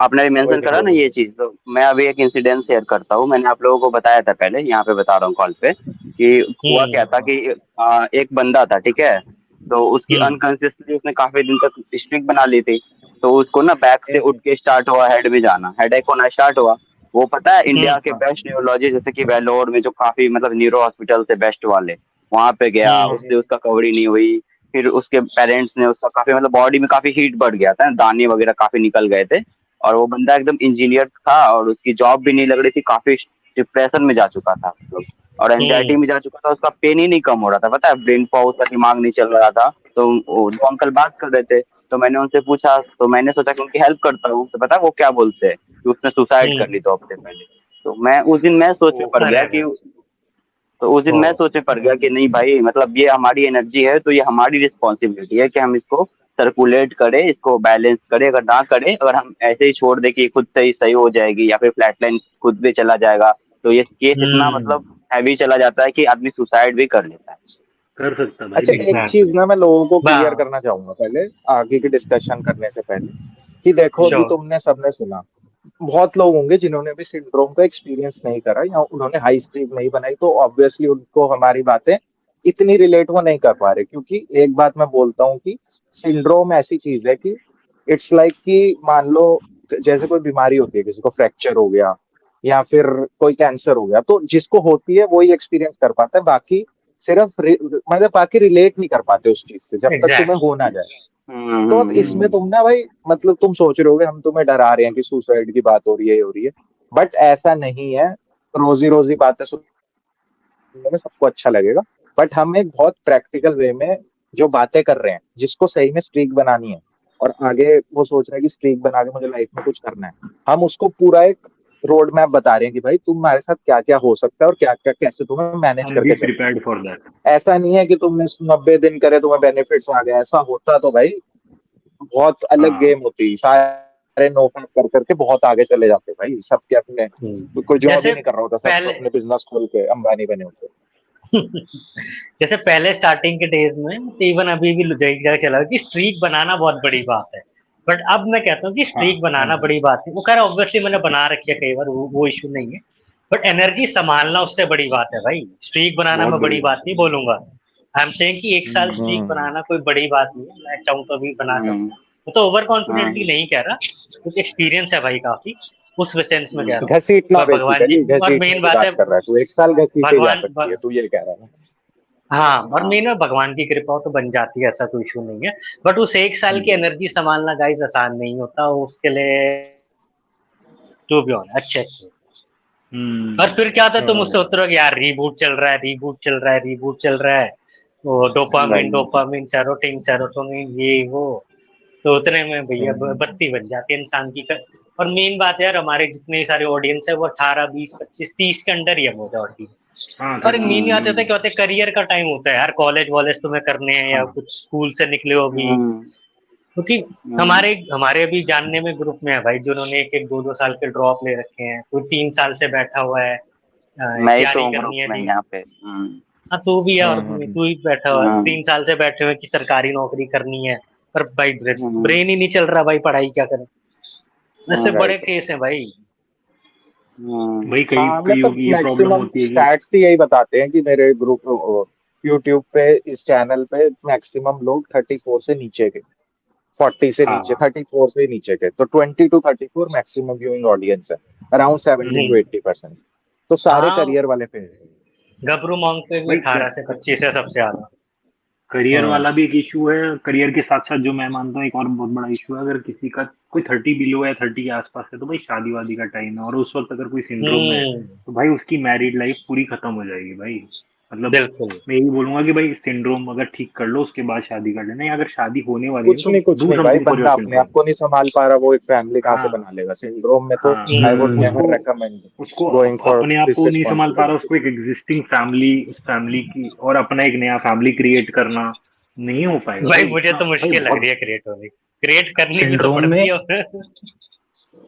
Speaker 5: आपने
Speaker 2: कोई
Speaker 5: मेंशन
Speaker 2: नहीं,
Speaker 5: करा ना
Speaker 2: बोलो
Speaker 5: ये
Speaker 2: बोलो।
Speaker 5: चीज, तो मैं अभी एक इंसिडेंट शेयर करता हूँ। मैंने आप लोगों को बताया था पहले, यहाँ पे बता रहा हूँ कॉल पे, कि हुआ क्या था
Speaker 1: हम्म।
Speaker 5: कि एक बंदा था, ठीक है, तो उसकी
Speaker 1: हम्म।
Speaker 5: अनकॉन्शियसली उसने काफी दिन तक स्ट्रिक बना ली थी। तो उसको ना बैक से उठ के स्टार्ट हुआ हेड में जाना, हेडेक होना स्टार्ट हुआ। वो पता है इंडिया के
Speaker 1: हम्म।
Speaker 5: बेस्ट न्यूरोलॉजिस्ट जैसे कि वेलोर में जो काफी मतलब न्यूरो हॉस्पिटल से बेस्ट वाले, वहां पे गया, उससे उसका कवरी नहीं हुई। फिर उसके पेरेंट्स ने उसका काफी मतलब बॉडी में काफी हीट बढ़ गया था, दाने वगैरह काफी निकल गए थे। और वो बंदा एकदम इंजीनियर था और उसकी जॉब भी नहीं लग रही थी, काफी डिप्रेशन में जा चुका था मतलब, और एंजाइटी में जा चुका था। उसका पेन ही नहीं कम हो रहा था, पता है, ब्रेन फॉग, उसका दिमाग नहीं चल रहा था। तो वो अंकल बात कर रहे थे, तो मैंने उनसे पूछा, तो मैंने सोचा कि उनकी हेल्प करता हूँ। तो पता है वो क्या बोलते हैं कि उसने सुसाइड कर ली 2 हफ्ते पहले। तो मैं उस दिन मैं सोच में पड़
Speaker 1: अरे
Speaker 5: गया कि,
Speaker 1: अरे।
Speaker 5: तो उस दिन मैं सोच में पड़ गया कि नहीं भाई, मतलब ये हमारी एनर्जी है तो ये हमारी रिस्पॉन्सिबिलिटी है कि हम इसको सर्कुलेट करें, इसको बैलेंस करें। अगर ना करें, अगर हम ऐसे ही छोड़ दें कि खुद से ही सही हो जाएगी या फिर फ्लैट लाइन खुद भी चला जाएगा, तो ये केस इतना मतलब हैवी चला जाता है कि आदमी सुसाइड भी कर लेता है।
Speaker 4: कर सकता भाई
Speaker 2: अच्छा, एक
Speaker 4: बिल्कुल।
Speaker 2: चीज
Speaker 1: एग्जैक्टली।
Speaker 2: ना मैं लोगों को क्लियर
Speaker 1: वाह।
Speaker 2: करना चाहूंगा पहले, आगे की डिस्कशन करने से पहले, कि देखो अभी
Speaker 1: श्योर।
Speaker 2: तुमने सबने सुना, बहुत लोग होंगे जिन्होंने भी सिंड्रोम का एक्सपीरियंस नहीं करा या उन्होंने हाई स्ट्रीक नहीं बनाई, तो ऑब्वियसली उनको हमारी बातें इतनी रिलेट वो नहीं कर पा रहे, क्योंकि एक बात मैं बोलता हूँ कि सिंड्रोम ऐसी चीज है कि इट्स लाइक कि मान लो जैसे कोई बीमारी होती है, किसी को फ्रैक्चर हो गया या फिर कोई कैंसर हो गया, तो जिसको होती है वही एक्सपीरियंस कर पाता है, बाकी सिर्फ मतलब बाकी रिलेट नहीं कर पाते उस चीज से जब तक तुम्हें
Speaker 1: एग्जैक्टली।
Speaker 2: हो ना जाए। तो अब इसमें तुम ना भाई, मतलब तुम सोच रहे होगे हम तुम्हें डरा रहे हैं कि सुसाइड की बात हो रही है, ये हो रही है, बट ऐसा नहीं है। रोजी रोजी बातें सुनने में सबको अच्छा लगेगा, बट हम एक बहुत प्रैक्टिकल वे में जो बातें कर रहे हैं, जिसको सही में स्ट्रीक बनानी है और आगे वो सोच रहे हैं कि स्ट्रीक बना के मुझे लाइफ में कुछ करना है, हम उसको पूरा एक रोड मैप बता रहे हैं कि भाई तुम्हारे साथ क्या क्या हो सकता है और क्या क्या कैसे तुम्हें मैनेज
Speaker 4: एंड बी
Speaker 2: करके चलना
Speaker 4: प्रिपेयर्ड फॉर दैट।
Speaker 2: है। ऐसा नहीं है कि तुमने 90 दिन करे तुम्हें बेनिफिट्स आ गए, ऐसा होता तो भाई बहुत अलग
Speaker 4: हाँ
Speaker 2: गेम होती, सारे नो फैप कर करके बहुत आगे चले जाते भाई, सबके अपने, तो कोई जॉब ही
Speaker 1: जैसे
Speaker 2: नहीं कर रहा होता, सब
Speaker 1: पहले
Speaker 2: अपने बिजनेस खोल के अंबानी बने होते।
Speaker 1: जैसे पहले स्टार्टिंग के डेज में, इवन अभी भी जगह जगह चला कि स्ट्रीक बनाना बहुत बड़ी बात है। बट अब मैं कहता हूँ कि स्ट्रीक बनाना बड़ी बात है। वो कह रहा ऑब्वियसली मैंने बना रखी है कई बार, वो इशू नहीं है, बट एनर्जी संभालना उससे बड़ी बात है भाई। स्ट्रीक बनाना
Speaker 4: बहुत
Speaker 1: मैं बड़ी
Speaker 4: बड़ी
Speaker 1: बात नहीं बोलूंगा। आई एम सेइंग कि एक साल स्ट्रीक
Speaker 2: हम्म
Speaker 1: बनाना कोई बड़ी बात नहीं है, मैं चाहूँ तो भी बना
Speaker 5: हम्म,
Speaker 1: सकता हूँ। मैं तो ओवर कॉन्फिडेंटली
Speaker 5: हम्म,
Speaker 1: नहीं कह रहा, कुछ एक्सपीरियंस है भाई काफी, उस सेंस में कह रहा हूँ।
Speaker 2: घसीटना
Speaker 1: पर भगवान जी,
Speaker 2: बेसिकली,
Speaker 1: और
Speaker 2: घसीटने
Speaker 1: मेन
Speaker 2: की
Speaker 1: बात है
Speaker 2: बात कर रहा है तू, एक साल घसीटे जा
Speaker 1: भगवान
Speaker 2: सकती है तू, ये कह रहा है
Speaker 1: हाँ, और
Speaker 5: हाँ,
Speaker 1: मेन में भगवान की कृपा हो तो बन जाती है, ऐसा कोई इशू नहीं है। बट उस एक साल की एनर्जी संभालना गाइस आसान नहीं होता, उसके लिए टू बी ऑन अच्छे अच्छे। और फिर क्या होता है, तुम उससे
Speaker 2: हम्म।
Speaker 1: उतरोगे यार, रीबूट चल रहा है, रीबूट चल रहा है, रीबूट चल रहा है, वो डोपामिन
Speaker 5: भाई
Speaker 1: डोपामिन सेरोटिन सेरोटोनिन ये वो, तो उतने में भैया
Speaker 2: हम्म।
Speaker 1: बत्ती बन जाती है इंसान की। और मेन बात है यार, हमारे जितने सारे ऑडियंस है वो 18 20 25 30 के अंदर ही है मेजॉरिटी।
Speaker 4: हाँ
Speaker 1: और
Speaker 4: थर्टी।
Speaker 1: मेन बात होता है क्या होता है, करियर का टाइम होता है यार, कॉलेज वॉलेज तुम्हें करने हैं या
Speaker 4: हाँ
Speaker 1: कुछ स्कूल से निकले हो अभी।
Speaker 5: हम्म,
Speaker 1: क्योंकि
Speaker 5: हम्म,
Speaker 1: हमारे हमारे अभी जानने में ग्रुप में है भाई, जिन्होंने एक एक दो दो साल के ड्रॉप ले रखे हैं, कोई 3 साल से बैठा हुआ है,
Speaker 5: मैं ही तो
Speaker 1: तैयारी
Speaker 5: हूँ ग्रुप
Speaker 1: करनी है
Speaker 5: में
Speaker 1: जी।
Speaker 5: यहाँ पे।
Speaker 1: हाँ तू भी है, और
Speaker 2: हम्म।
Speaker 1: तू ही बैठा हुआ है,
Speaker 5: हम्म,
Speaker 1: 3 साल से बैठे हुए कि सरकारी नौकरी करनी है, पर भाई
Speaker 5: हम्म,
Speaker 1: ब्रेन ही नहीं चल रहा भाई, पढ़ाई क्या करें। ऐसे बड़े
Speaker 2: राइट।
Speaker 1: केस हैं भाई।
Speaker 5: हम्म,
Speaker 4: भाई कई
Speaker 2: हाँ
Speaker 4: कईयों
Speaker 2: मतलब
Speaker 4: की ये प्रॉब्लम
Speaker 2: मैक्सिमम
Speaker 4: होती है कि
Speaker 2: स्टैट्स ही यही बताते हैं कि मेरे ग्रुप यूट्यूब पे, इस चैनल पे मैक्सिमम लोग 34 से नीचे के, 40 से नीचे,
Speaker 4: हाँ
Speaker 2: 34 से नीचे के, तो 20 to 34 मैक्सिमम व्यूइंग ऑडियंस है, अराउंड 70 to 80%। तो सारे
Speaker 1: हाँ,
Speaker 2: करियर वाले फेज हैं।
Speaker 1: गबरू मॉन्ग पे भी
Speaker 4: भाई
Speaker 1: 18 से 25 है सबसे ज्यादा।
Speaker 4: करियर
Speaker 2: हम्म।
Speaker 4: वाला भी एक इशू है। करियर के साथ साथ जो मैं मानता हूँ एक और बहुत बड़ा इशू है, अगर किसी का कोई 30 बिलो है, 30 के आसपास है, तो भाई शादी वादी का टाइम है, और उस वक्त अगर कोई सिंड्रोम में है
Speaker 1: हम्म,
Speaker 4: तो भाई उसकी मैरिड लाइफ पूरी खत्म हो जाएगी भाई। मतलब
Speaker 1: बिल्कुल।
Speaker 4: मैं यही बोलूंगा कि भाई सिंड्रोम अगर ठीक कर लो उसके बाद शादी कर लेना, या अगर शादी होने वाली है तो
Speaker 2: कुछ
Speaker 4: डू
Speaker 2: नहीं भाई,
Speaker 4: समथिंग फॉर योर
Speaker 2: बंदा अपने आप
Speaker 4: सिंड्रोम।
Speaker 2: को नहीं संभाल पा रहा, वो एक फैमिली कहाँ से
Speaker 4: हाँ
Speaker 2: बना लेगा सिंड्रोम में? तो
Speaker 4: हाँ,
Speaker 2: आई वुड
Speaker 3: हम्म,
Speaker 4: उसको
Speaker 2: नेवर रेकमेंड
Speaker 4: उसको
Speaker 2: गोइंग फॉर
Speaker 4: अपने आप
Speaker 2: दिस
Speaker 4: को नहीं संभाल पा रहा,
Speaker 2: रिस्पॉन्सिबिलिटी।
Speaker 4: उसको एक एग्जिस्टिंग फैमिली, उस फैमिली की और अपना एक नया फैमिली क्रिएट करना नहीं हो पाएगा
Speaker 1: भाई
Speaker 4: भाई
Speaker 1: मुझे
Speaker 4: इतना
Speaker 1: तो
Speaker 4: भाई
Speaker 1: मुश्किल लग रही
Speaker 4: बहुत।
Speaker 1: है क्रिएट होने, क्रिएट करनी भी तो
Speaker 3: सिंड्रोम
Speaker 1: पड़ती
Speaker 3: में
Speaker 1: है।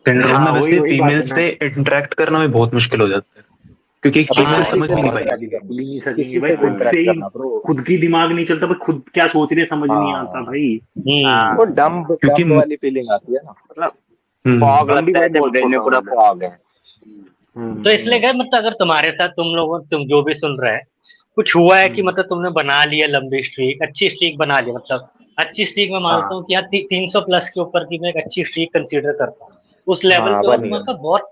Speaker 3: सिंड्रोम में
Speaker 4: हाँ वही
Speaker 3: वैसे
Speaker 4: वही बात
Speaker 3: फीमेल
Speaker 4: है ना।
Speaker 3: से इंटरेक्ट करना भी बहुत मुश्किल हो जाता है, क्योंकि एक
Speaker 2: अबे
Speaker 3: फीमेल
Speaker 1: हाँ,
Speaker 2: किसी
Speaker 3: समझ
Speaker 2: से
Speaker 3: भी
Speaker 2: भी
Speaker 3: नहीं
Speaker 4: बहुत
Speaker 3: पाएगी।
Speaker 2: इंटरेक्ट
Speaker 4: बिल्कुल ही नहीं
Speaker 2: करना,
Speaker 4: सकेंगे
Speaker 2: किसी
Speaker 4: भाई,
Speaker 2: से भी
Speaker 4: खुद से
Speaker 2: इंटरेक्ट
Speaker 4: ही
Speaker 2: करना ब्रो।
Speaker 4: खुद की दिमाग नहीं चलता भाई, खुद क्या सोच रहे समझ नहीं आता
Speaker 2: हाँ,
Speaker 4: भाई।
Speaker 1: हम्म।
Speaker 2: वो
Speaker 5: हाँ,
Speaker 2: डम्ब
Speaker 3: क्योंकि
Speaker 2: डम्ब वाली फीलिंग आती है ना।
Speaker 5: मतलब
Speaker 3: हम्म,
Speaker 5: फॉग
Speaker 4: हम भी
Speaker 5: लगता है,
Speaker 4: भाई
Speaker 5: ऐसे
Speaker 4: बहुत
Speaker 5: ब्रेन में
Speaker 4: छोटा
Speaker 5: पूरा
Speaker 4: वर्ल्ड है।
Speaker 5: फॉग है।
Speaker 1: तो
Speaker 4: हम्म।
Speaker 1: इसलिए क्या मतलब, अगर तुम्हारे साथ तुम जो भी सुन रहे हैं, कुछ हुआ है कि
Speaker 4: हम्म,
Speaker 1: मतलब तुमने बना लिया लंबी स्ट्रीक, अच्छी स्ट्रीक बना ली, मतलब अच्छी स्ट्रीक में मानता
Speaker 4: हाँ
Speaker 1: हूँ कि यार 300 प्लस के ऊपर की मैं एक अच्छी स्ट्रीक कंसीडर करता हूँ। उस लेवल
Speaker 2: हाँ
Speaker 1: पे, और
Speaker 2: बनी है।
Speaker 1: तुम्हारे पास बहुत,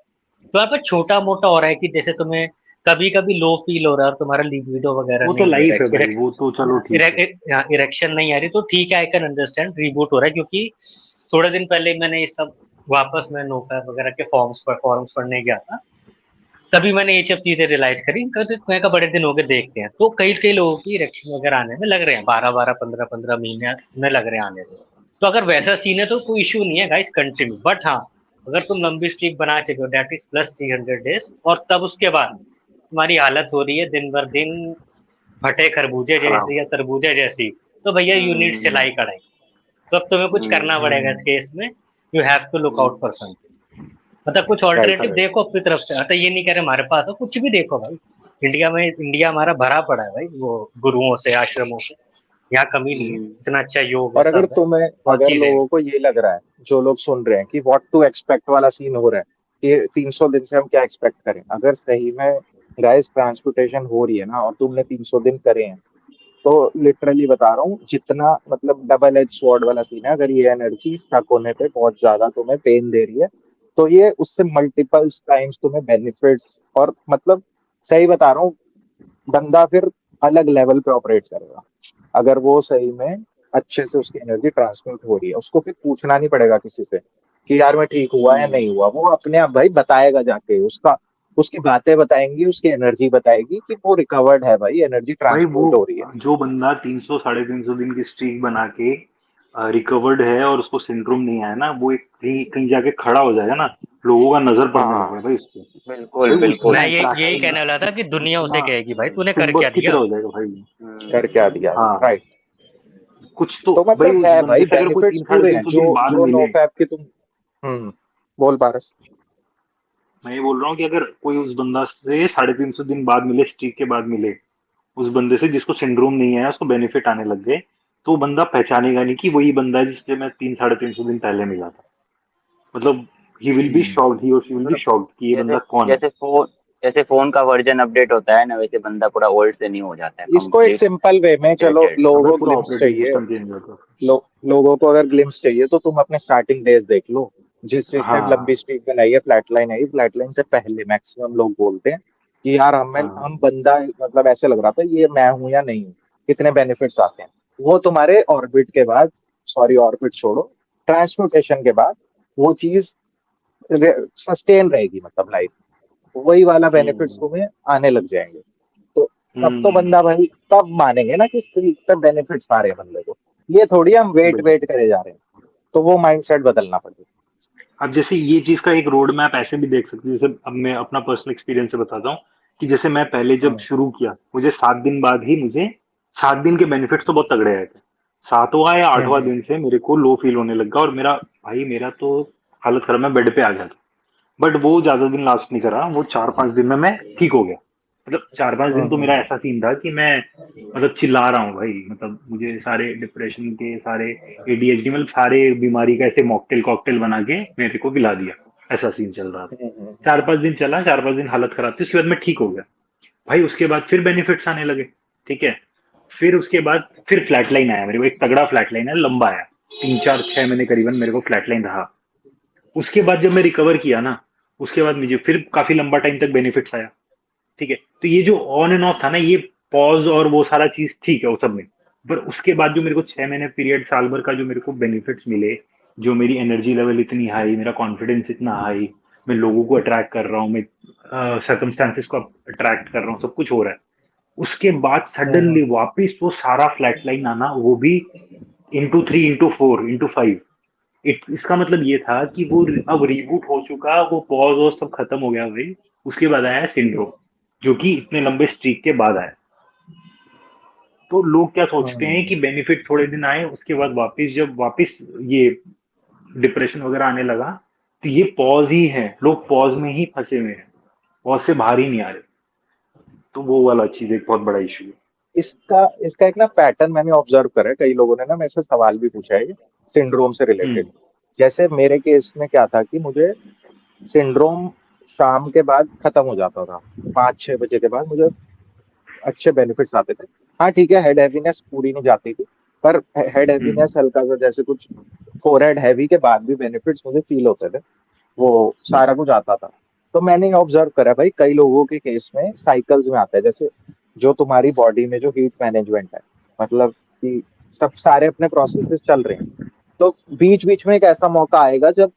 Speaker 1: तुम्हारे पास छोटा मोटा हो रहा है कि जैसे तुम्हें कभी कभी लो फील हो रहा है और तुम्हारा लिबिडो वगैरह
Speaker 4: वो तो
Speaker 1: नहीं
Speaker 4: लाइफ है
Speaker 1: है,
Speaker 4: भाई, वो तो चलो ठीक है।
Speaker 1: इरेक्शन नहीं आ रही, तो ठीक है, आई कैन अंडरस्टैंड, रिबूट हो रहा है। क्योंकि थोड़े दिन पहले मैंने ये सब वापस मैं नोफैप वगैरह के फॉर्म्स पढ़ने गया था, तभी मैंने ये सब चीजें रियलाइज करी। मैं का बड़े दिन हो गए देखते हैं, तो कई कई लोगों की इरेक्शन वगैरह आने में लग रहे हैं 12 12 15 15 महीने में लग रहे हैं आने में। तो अगर वैसा सीन है तो कोई इशू नहीं है गाइस, कंटिन्यू। बट हाँ, अगर तुम लंबी स्ट्रीक बना चुके हो, दैट इज प्लस 300 डेज, और तब उसके बाद तुम्हारी हालत हो रही है दिन भर दिन फटे खरबूजे
Speaker 4: खराब।
Speaker 1: जैसी या तरबूजे जैसी, तो भैया यू नीड
Speaker 5: हम्म,
Speaker 1: सिलाई कढ़ाई। तो अब तुम्हें कुछ करना
Speaker 5: हम्म,
Speaker 1: पड़ेगा इस केस में, you have to look out for something. मतलब कुछ
Speaker 2: राइट
Speaker 1: ऑल्टरनेटिव
Speaker 2: राइट।
Speaker 1: देखो अपनी तरफ से, मतलब ये नहीं कह रहे हमारे पास हो, कुछ भी देखो भाई। इंडिया हमारा भरा पड़ा है भाई वो गुरुओं से, आश्रमों से। यहाँ कमी नहीं है,
Speaker 5: हम्म,
Speaker 1: इतना अच्छा योग है,
Speaker 2: और अगर
Speaker 1: सब है,
Speaker 2: तुम्हें,
Speaker 1: बहुत
Speaker 2: अगर
Speaker 1: चीजें हैं।
Speaker 2: लोगों को ये लग रहा है, जो लोग सुन रहे हैं कि व्हाट टू एक्सपेक्ट वाला सीन हो रहा है, कि 300 दिन से हम क्या एक्सपेक्ट करें, अगर सही में गाइस ट्रांसपोर्टेशन हो रही है ना, और तुमने 300 दिन करे हैं, तो लिटरली बता रहा हूँ, जितना मतलब डबल एज स्वॉर्ड वाला सीन है, अगर ये एनर्जी स्टक होने पे बहुत ज्यादा तुम्हें पेन दे रही है, तो ये उससे मल्टीपल टाइम्स तुम्हें बेनिफिट्स, और मतलब सही बता रहा हूँ, बंदा फिर अलग लेवल पे ऑपरेट करेगा, अगर वो सही में अच्छे से उसकी एनर्जी ट्रांसमिट हो रही है। उसको फिर पूछना नहीं पड़ेगा किसी से कि यार मैं ठीक हुआ या नहीं हुआ, वो अपने आप भाई बताएगा जाके, उसका उसकी बातें बताएंगी, उसकी एनर्जी बताएगी कि वो रिकवर्ड है भाई, एनर्जी
Speaker 4: भाई वो
Speaker 2: ट्रांसपोर्ट हो रही है।
Speaker 4: जो बंदा 300 350 दिन की स्ट्रीक बना के रिकवर्ड है और उसको सिंड्रोम नहीं आया ना, वो एक कहीं कहीं जाके खड़ा हो जाएगा ना, लोगों का नजर पड़ने लगेगा
Speaker 2: हाँ
Speaker 4: भाई उस पे।
Speaker 5: बिल्कुल,
Speaker 4: भाई वो
Speaker 5: बिल्कुल।
Speaker 4: इतना
Speaker 1: मैं यही
Speaker 4: इंटरेक्शन,
Speaker 1: कहने वाला था कि दुनिया उसे
Speaker 4: इतना
Speaker 1: कहेगी भाई तूने कर क्या
Speaker 4: चुंबक की
Speaker 1: दिया।
Speaker 4: तरह हो जाएगा भाई।
Speaker 2: कर क्या दिया,
Speaker 4: हाँ
Speaker 2: राइट।
Speaker 4: कुछ तो
Speaker 2: तो
Speaker 4: भाई
Speaker 2: मतलब
Speaker 4: उस
Speaker 2: है
Speaker 4: बंदे
Speaker 2: भाई,
Speaker 4: से अगर कोई
Speaker 2: बेनिफिट्स
Speaker 4: तीन साढ़े
Speaker 2: पूरे
Speaker 4: तीन
Speaker 2: हैं,
Speaker 4: सौ
Speaker 2: जो
Speaker 4: दिन बाद
Speaker 2: जो नो
Speaker 4: मिले,
Speaker 2: फैप की तुम। बोल पारस।
Speaker 4: मैं ये बोल रहा हूँ कि अगर कोई उस बंदा से 350 दिन बाद मिले, स्ट्रीक के बाद मिले, उस बंदे से जिसको सिंड्रोम नहीं आया, उसको बेनिफिट आने लग गए, तो बंदा पहचानेगा नहीं कि वही बंदा है जिससे मैं 300-350 दिन पहले मिला था। मतलब ही विल बी शॉक्ड, ही और शी विल बी
Speaker 5: मतलब
Speaker 4: शॉक्ड कि ये
Speaker 5: जैसे
Speaker 4: बंदा कौन है।
Speaker 5: जैसे फोन का वर्जन अपडेट होता है ना, वैसे बंदा पूरा ओल्ड से न्यू हो जाता है,
Speaker 2: इसको एक
Speaker 5: कंप्लीट
Speaker 2: सिंपल वे में, चलो
Speaker 5: डेटेड।
Speaker 2: लोगों
Speaker 4: हमें
Speaker 2: को
Speaker 4: पूरा
Speaker 2: ग्लिम्स
Speaker 4: ऑपरेटिंग
Speaker 2: चाहिए,
Speaker 4: सिस्टम चेंज होता
Speaker 2: लोगों को अगर ग्लिम्स चाहिए तो तुम अपने स्टार्टिंग डेज देख लो।
Speaker 4: है।
Speaker 2: जिसने लंबी
Speaker 4: हाँ
Speaker 2: स्ट्रीक बनाई है, फ्लैट लाइन है, फ्लैट लाइन से पहले मैक्सिमम लोग बोलते हैं कि यार
Speaker 4: हाँ।
Speaker 2: हम बंदा मतलब ऐसे लग रहा था ये मैं हूं या नहीं हूँ, कितने बेनिफिट्स आते हैं। वो तुम्हारे ऑर्बिट के बाद, सॉरी ऑर्बिट छोड़ो, ट्रांसपोर्टेशन के बाद वो चीज सस्टेन रहेगी, मतलब लाइफ वही वाला बेनिफिट्स
Speaker 4: हम्म
Speaker 2: तुम्हें आने लग जाएंगे। तो तब तो
Speaker 4: हम्म।
Speaker 2: बंदा भाई तब मानेंगे ना कि स्ट्रीक पे बेनिफिट्स आ रहे हैं बंदे को। ये थोड़ी हम वेट
Speaker 4: बिल्कुल।
Speaker 2: वेट करे जा रहे हैं। तो वो माइंडसेट बदलना पड़ेगा।
Speaker 4: अब जैसे ये चीज का एक रोड मैप ऐसे भी देख सकते हैं, जैसे अब मैं अपना पर्सनल एक्सपीरियंस से बताता हूँ कि जैसे मैं पहले जब
Speaker 2: हम्म,
Speaker 4: शुरू किया, मुझे 7 दिन बाद ही मुझे 7 दिन के बेनिफिट्स तो बहुत तगड़े आए थे। 7वां या 8वां
Speaker 2: हम्म,
Speaker 4: दिन से मेरे को लो फील होने लगा, और मेरा तो हालत खराब, मैं बेड पे आ गया था। बट वो ज्यादा दिन लास्ट नहीं करा, वो 4-5 दिन में मैं ठीक हो गया। मतलब 4-5 दिन तो मेरा
Speaker 2: हम्म,
Speaker 4: ऐसा सीन था कि मैं मतलब चिल्ला रहा हूँ भाई, मतलब मुझे सारे डिप्रेशन के, सारे एडीएचडी, मतलब सारे बीमारी का ऐसे मॉकटेल कॉकटेल बना के मेरे को पिला दिया। ऐसा सीन चल रहा था।
Speaker 2: हम्म, हम्म,
Speaker 4: 4-5 दिन चला, 4-5 दिन हालत खराब थी, उसके बाद मैं ठीक हो गया। भाई उसके बाद फिर बेनिफिट्स आने लगे। ठीक है। फिर उसके बाद फिर फ्लैट लाइन आया मेरे को, एक तगड़ा फ्लैट लाइन है, लंबा आया। 3-4-6 महीने करीबन मेरे को फ्लैट लाइन रहा। उसके बाद जब मैं रिकवर किया ना, उसके बाद मुझे फिर काफी लंबा टाइम तक बेनिफिट्स आया। ठीक है। तो ये जो ऑन एंड ऑफ था ना, ये पॉज और वो सारा चीज ठीक है वो सब में। पर उसके बाद जो मेरे को 6 महीने पीरियड, साल भर का जो मेरे को बेनिफिट्स मिले, जो मेरी एनर्जी लेवल इतनी हाई, मेरा कॉन्फिडेंस इतना हाई, मैं लोगों को अट्रैक्ट कर रहा हूँ, मैं सर्कमस्टांसिस को अट्रैक्ट कर रहा हूँ, सब कुछ हो रहा है। उसके बाद
Speaker 2: हम्म,
Speaker 4: सडनली वापिस वो सारा फ्लैट लाइन आना, वो भी इंटू 3, इंटू 4, इंटू 5। इसका मतलब ये था कि वो अब रीबूट हो चुका, वो पॉज और सब खत्म हो गया भाई। उसके बाद आया सिंड्रोम, जो कि इतने लंबे स्ट्रीक के बाद आया। तो लोग क्या सोचते हैं
Speaker 2: हम्म।
Speaker 4: कि बेनिफिट थोड़े दिन आए, उसके बाद वापस जब वापस ये डिप्रेशन वगैरह आने लगा, तो ये पॉज ही है, लोग पॉज में ही फंसे हुए हैं, पॉज से बाहर ही नहीं आ रहे। तो वो वाला चीज एक बहुत बड़ा इशू है।
Speaker 2: इसका इसका एक ना पैटर्न मैंने ऑब्जर्व करा है, कई लोगों ने ना मेरे से सवाल भी पूछा है सिंड्रोम से रिलेटेड।
Speaker 4: हम्म
Speaker 2: जैसे मेरे केस में क्या था कि मुझे सिंड्रोम शाम के बाद खत्म हो जाता था, 5-6 बजे के बाद मुझे अच्छे बेनिफिट्स आते थे। हाँ ठीक है, हेड हैवीनेस पूरी नहीं जाती थी, पर हेड
Speaker 4: हम्म
Speaker 2: हैवीनेस हल्का सा जैसे कुछ फोरहेड हैवी के बाद भी बेनिफिट्स मुझे फील होते थे, वो सारा कुछ आता था। तो मैंने ऑब्जर्व करा भाई कई लोगों के केस में साइकिल्स में आता है, जैसे जो तुम्हारी बॉडी में जो हीट मैनेजमेंट है, मतलब कि सब सारे अपने प्रोसेसेस चल रहे हैं, तो बीच बीच में एक ऐसा मौका आएगा जब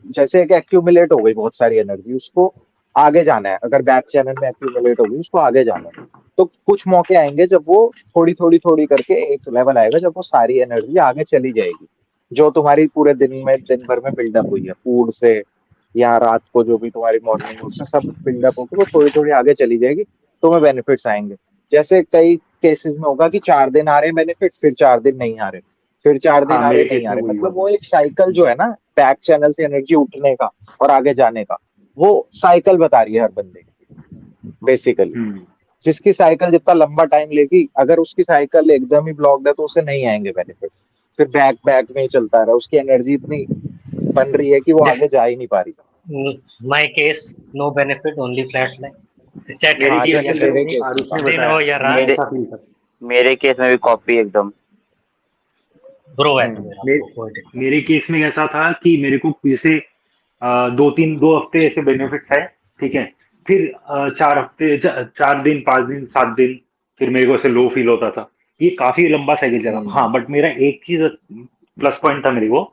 Speaker 2: जैसे कि एक्यूमुलेट हो गई बहुत सारी एनर्जी, उसको आगे जाना है, अगर बैक चैनल में एक्यूमुलेट होगी उसको आगे जाना है। तो कुछ मौके आएंगे जब वो थोड़ी थोड़ी थोड़ी करके एक लेवल आएगा जब वो सारी एनर्जी आगे चली जाएगी, जो तुम्हारी पूरे दिन भर में बिल्डअप हुई है फूड से, या रात को जो भी तुम्हारी मॉर्निंग उससे सब बिल्डअप होकर वो थोड़ी थोड़ी आगे चली जाएगी, तुम्हें बेनिफिट्स आएंगे। जैसे कई केसेस में होगा कि 4 दिन आ रहे हैं बेनिफिट, फिर 4 दिन नहीं आ रहे, फिर 4 दिन
Speaker 4: हाँ,
Speaker 2: आ रहे
Speaker 4: मेरे
Speaker 2: नहीं
Speaker 4: केस
Speaker 2: आ
Speaker 4: में
Speaker 2: रहे,
Speaker 4: वही हुआ
Speaker 2: मतलब
Speaker 4: था।
Speaker 2: वो एक साइकिल जो है ना बैक चैनल से एनर्जी उठने का और आगे जाने का, वो साइकिल बता रही है हर बंदे की बेसिकली।
Speaker 4: हम्म
Speaker 2: जिसकी साइकिल जितना लंबा टाइम लेगी, अगर उसकी साइकिल एकदम ही ब्लॉक्ड है तो उसे नहीं आएंगे बेनिफिट, फिर बैक बैक में ही चलता रहा, उसकी एनर्जी इतनी बन रही है कि वो आगे जा ही नहीं पा रही।
Speaker 1: My case, no benefit, only flat line, चाहे
Speaker 4: मेरे
Speaker 2: हाँ
Speaker 1: कंडीशन
Speaker 4: केस
Speaker 2: जैसे
Speaker 4: में
Speaker 1: कैसे
Speaker 4: जब
Speaker 2: मेरे
Speaker 1: भी,
Speaker 2: केस में
Speaker 4: आरुष
Speaker 2: था।
Speaker 4: ने
Speaker 1: दिन
Speaker 4: बताया,
Speaker 1: हो या रात।
Speaker 5: मेरे
Speaker 4: ऐसा फील था।
Speaker 5: मेरे केस में भी कॉपी एकदम।
Speaker 1: ब्रो है तो मेरा,
Speaker 4: मे,
Speaker 1: कोई दिक्कत
Speaker 4: मेरे केस में ऐसा था कि मेरे को जैसे 2 हफ्ते ऐसे बेनिफिट है। ठीक है। फिर 4 हफ्ते, 4 दिन, 5 दिन, 7 दिन, फिर मेरे को ऐसे लो फील होता था। ये काफी लंबा साइकिल चला।
Speaker 2: हम्म,
Speaker 4: हाँ, बट मेरा एक चीज प्लस पॉइंट था मेरे को,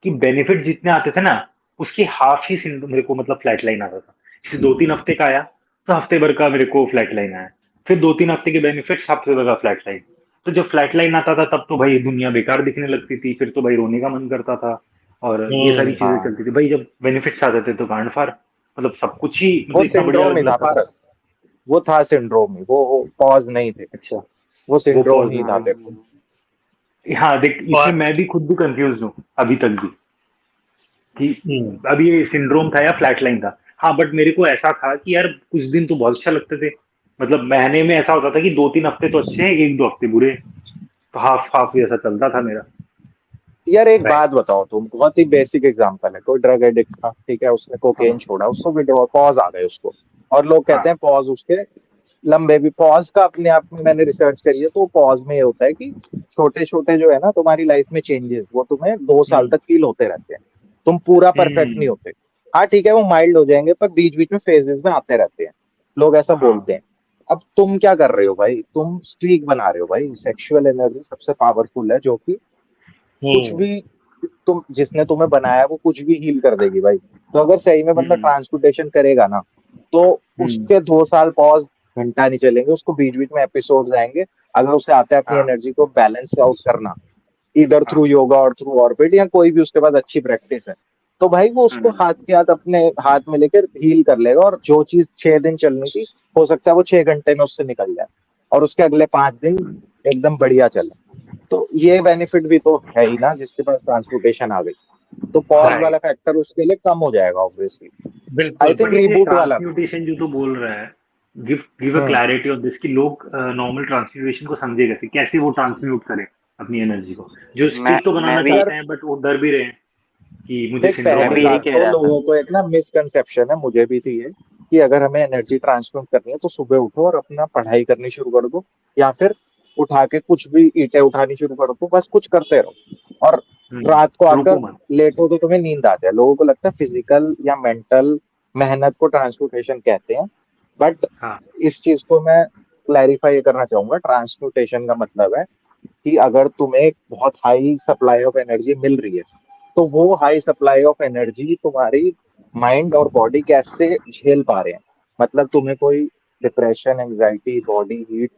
Speaker 4: कि बेनिफिट जितने आते थे ना, उसकी हाफ ही मेरे को मतलब फ्लैट लाइन आता था। जैसे 2-3 हफ्ते का आया, तो हफ्ते भर का मेरे को फ्लैट लाइन आया। फिर 2-3 हफ्ते के बेनिफिट, हफ्ते भर का फ्लैट लाइन। तो जब फ्लैट लाइन आता था तब तो भाई दुनिया बेकार दिखने लगती थी, फिर तो भाई रोने का मन करता था। और ये सारी
Speaker 1: हम्म।
Speaker 4: चीजें
Speaker 2: हाँ
Speaker 4: चलती थी भाई, जब बेनिफिट्स आते थे तो गांड फाड़, मतलब सब कुछ ही
Speaker 2: वो
Speaker 4: मतलब इतना बढ़िया
Speaker 2: सिंड्रोम ही
Speaker 4: लगने
Speaker 2: था
Speaker 4: लगता था।
Speaker 2: पारस, वो था सिंड्रोम ही, वो पॉज नहीं थे,
Speaker 4: अच्छा।
Speaker 2: वो
Speaker 4: वो
Speaker 2: सिंड्रोम
Speaker 4: पॉज
Speaker 2: ही
Speaker 4: नहीं
Speaker 2: था
Speaker 4: था।
Speaker 2: देखो।
Speaker 4: हाँ देख, इसमें
Speaker 1: और
Speaker 4: मैं भी खुद भी कंफ्यूज हूँ अभी तक भी, कि
Speaker 1: हम्म,
Speaker 4: अभी ये सिंड्रोम था या फ्लैट लाइन था। हाँ, बट मेरे को ऐसा था कि यार कुछ दिन तो बहुत अच्छा लगते थे। मतलब महीने में ऐसा होता था कि 2-3 हफ्ते तो अच्छे हैं, 1-2 हफ्ते बुरे। तो हाफ हाफ ऐसा चलता था मेरा।
Speaker 2: यार एक
Speaker 1: राइट।
Speaker 2: बात बताओ, तुम बहुत ही बेसिक एग्जांपल है, कोई ड्रग एडिक्ट था, ठीक है, उसने कोकेन
Speaker 4: हाँ
Speaker 2: छोड़ा, उसको विड्रॉ पॉज आ गए उसको, और लोग कहते
Speaker 4: हाँ।
Speaker 2: हैं पॉज उसके लंबे भी, पॉज का अपने आप में मैंने रिसर्च करी है, तो पॉज में ये होता है कि छोटे छोटे जो है ना तुम्हारी लाइफ में चेंजेस, वो तुम्हें 2 साल
Speaker 4: हम्म
Speaker 2: तक फील होते रहते हैं, तुम पूरा परफेक्ट नहीं
Speaker 4: हम्म।
Speaker 2: होते। हाँ ठीक है, वो माइल्ड हो जाएंगे, पर बीच बीच में फेजेस में आते रहते हैं, लोग ऐसा
Speaker 4: हाँ।
Speaker 2: बोलते हैं। अब तुम क्या कर रहे हो भाई, तुम स्ट्रीक बना रहे हो भाई, सेक्सुअल एनर्जी सबसे पावरफुल है, जो कि कुछ
Speaker 1: हम्म।
Speaker 2: भी तुम जिसने तुम्हें बनाया वो कुछ भी हील कर देगी भाई। तो अगर सही में बंदा
Speaker 4: हम्म
Speaker 2: ट्रांसपोर्टेशन करेगा ना, तो
Speaker 4: हम्म।
Speaker 2: उसके 2 साल पॉज घंटा नहीं चलेंगे, उसको बीच बीच में एपिसोड्स आएंगे। अगर उसे आता है अपनी
Speaker 4: हाँ
Speaker 2: एनर्जी को बैलेंस आउट करना, इधर थ्रू
Speaker 4: हाँ।
Speaker 2: योगा और थ्रू ऑर्बिट या कोई भी उसके पास अच्छी प्रैक्टिस है, तो भाई वो उसको
Speaker 5: हम्म।
Speaker 2: हाथ के हाथ अपने हाथ में लेकर हील कर लेगा, और जो चीज 6 दिन चलनी थी, हो सकता है वो 6 घंटे में उससे निकल जाए, और उसके अगले 5 दिन एकदम बढ़िया चले। तो ये बेनिफिट भी तो है ही ना, जिसके पास ट्रांसपोर्टेशन आ गई, तो पॉज
Speaker 1: राइट।
Speaker 2: वाला फैक्टर उसके लिए कम हो जाएगा ऑब्वियसली। आई
Speaker 1: बिल्कुल
Speaker 2: थिंक
Speaker 4: बट ये
Speaker 2: रीबूट वाला भी।
Speaker 4: ट्रांसम्यूटेशन जो तू बोल रहा है, give give a
Speaker 2: hmm
Speaker 4: clarity of this कि लोग नॉर्मल ट्रांसम्यूटेशन को समझे कैसे, कैसे वो ट्रांसम्यूट करें अपनी एनर्जी को, जो
Speaker 5: मैं
Speaker 4: स्टिक तो
Speaker 5: मैं
Speaker 4: बनाना
Speaker 5: भी
Speaker 2: यार
Speaker 4: चाहते हैं बट वो डर भी रहे हैं कि मुझे
Speaker 2: देख,
Speaker 4: सिंड्रोम
Speaker 5: मैं
Speaker 4: आ
Speaker 2: पहली
Speaker 5: भी यही
Speaker 2: बात
Speaker 4: जाएगा।
Speaker 5: कह
Speaker 2: तो
Speaker 5: रहा था।
Speaker 2: लोगों को एक ना मिसकंसेप्शन है, मुझे भी थी ये, कि अगर हमें एनर्जी ट्रांसफर करनी है तो सुबह उठो और अपना पढ़ाई करनी शुरू कर दो, या फिर उठा के कुछ भी ईंटें उठानी शुरू कर दो, बस कुछ करते रहो, और रात को
Speaker 4: रुको
Speaker 2: आकर
Speaker 4: मत।
Speaker 2: लेटो तो तुम्हें नींद आ जाए। लोगों को लगता है फिजिकल या मेंटल मेहनत को ट्रांसपोर्टेशन कहते हैं, बट
Speaker 4: हाँ।
Speaker 2: इस चीज को मैं क्लैरिफाई करना चाहूंगा। ट्रांसम्यूटेशन का मतलब है कि अगर तुम्हें एक बहुत हाई सप्लाई ऑफ एनर्जी मिल रही है, तो वो हाई सप्लाई ऑफ एनर्जी तुम्हारी माइंड और बॉडी कैसे झेल पा रहे हैं। मतलब तुम्हें कोई depression, anxiety, body heat,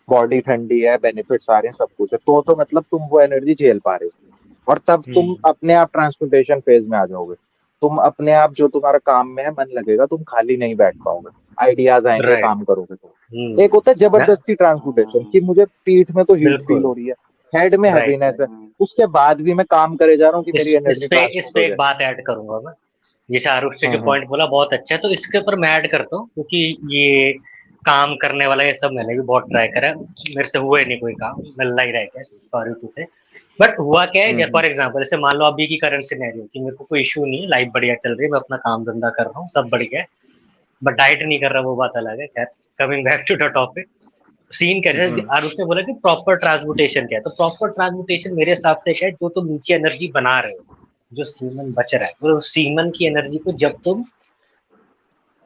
Speaker 2: body ठंडी है, बेनिफिट्स आ रहे हैं, सब कुछ है, तो मतलब तुम वो एनर्जी झेल पा रहे हो, और तब तुम
Speaker 4: हम्म।
Speaker 2: अपने आप ट्रांसपोर्टेशन फेज में आ जाओगे। तुम अपने आप जो तुम्हारा काम में है मन लगेगा, तुम खाली नहीं बैठ पाओगे, आइडियाज आएंगे,
Speaker 1: राइट।
Speaker 2: काम करोगे तो।
Speaker 1: हम्म।
Speaker 2: एक होता है
Speaker 1: ना।
Speaker 2: जबरदस्ती ट्रांसपोर्टेशन, कि मुझे पीठ में तो हीट फील
Speaker 1: बिल्कुल।
Speaker 2: हो रही है, हेड में
Speaker 1: राइट।
Speaker 2: हैवीनेस है,
Speaker 5: हम्म।
Speaker 2: उसके बाद भी मैं काम करे जा रहा हूँ कि
Speaker 1: इस
Speaker 2: मेरी
Speaker 1: इस
Speaker 2: एनर्जी
Speaker 1: पे इस
Speaker 2: ट्रांसपोर्ट
Speaker 1: पे
Speaker 2: हो
Speaker 1: एक
Speaker 2: जाए।
Speaker 1: बात ऐड करूंगा मैं। जैसे आरुष ने जो
Speaker 2: हम्म
Speaker 1: पॉइंट बोला बहुत अच्छा है, तो इसके ऊपर मैं ऐड करता हूँ, क्योंकि ये काम करने वाला ये सब मैंने भी बहुत ट्राई करा है, मेरे से हुआ ही नहीं कोई काम, मिल ही रह गया, सॉरी टू से। बट हुआ क्या है,
Speaker 2: हम्म
Speaker 1: फॉर एग्जांपल जैसे मान लो अभी की करंट सिनेरियो कि मेरे को कोई इशू नहीं है, लाइफ बढ़िया चल रही है, मैं अपना काम धंधा कर रहा हूँ, सब बढ़िया है, बट डाइट नहीं कर रहा, वो बात अलग है। खैर, coming back to the topic, scene कैसे है,
Speaker 2: हम्म
Speaker 1: आरुष ने बोला कि प्रॉपर ट्रांसपोर्टेशन क्या है, तो प्रॉपर ट्रांसपोर्टेशन मेरे हिसाब से क्या है, जो तुम नीचे एनर्जी बना रहे हो, जो सीमन बच रहा है, वो सीमन की एनर्जी को जब तुम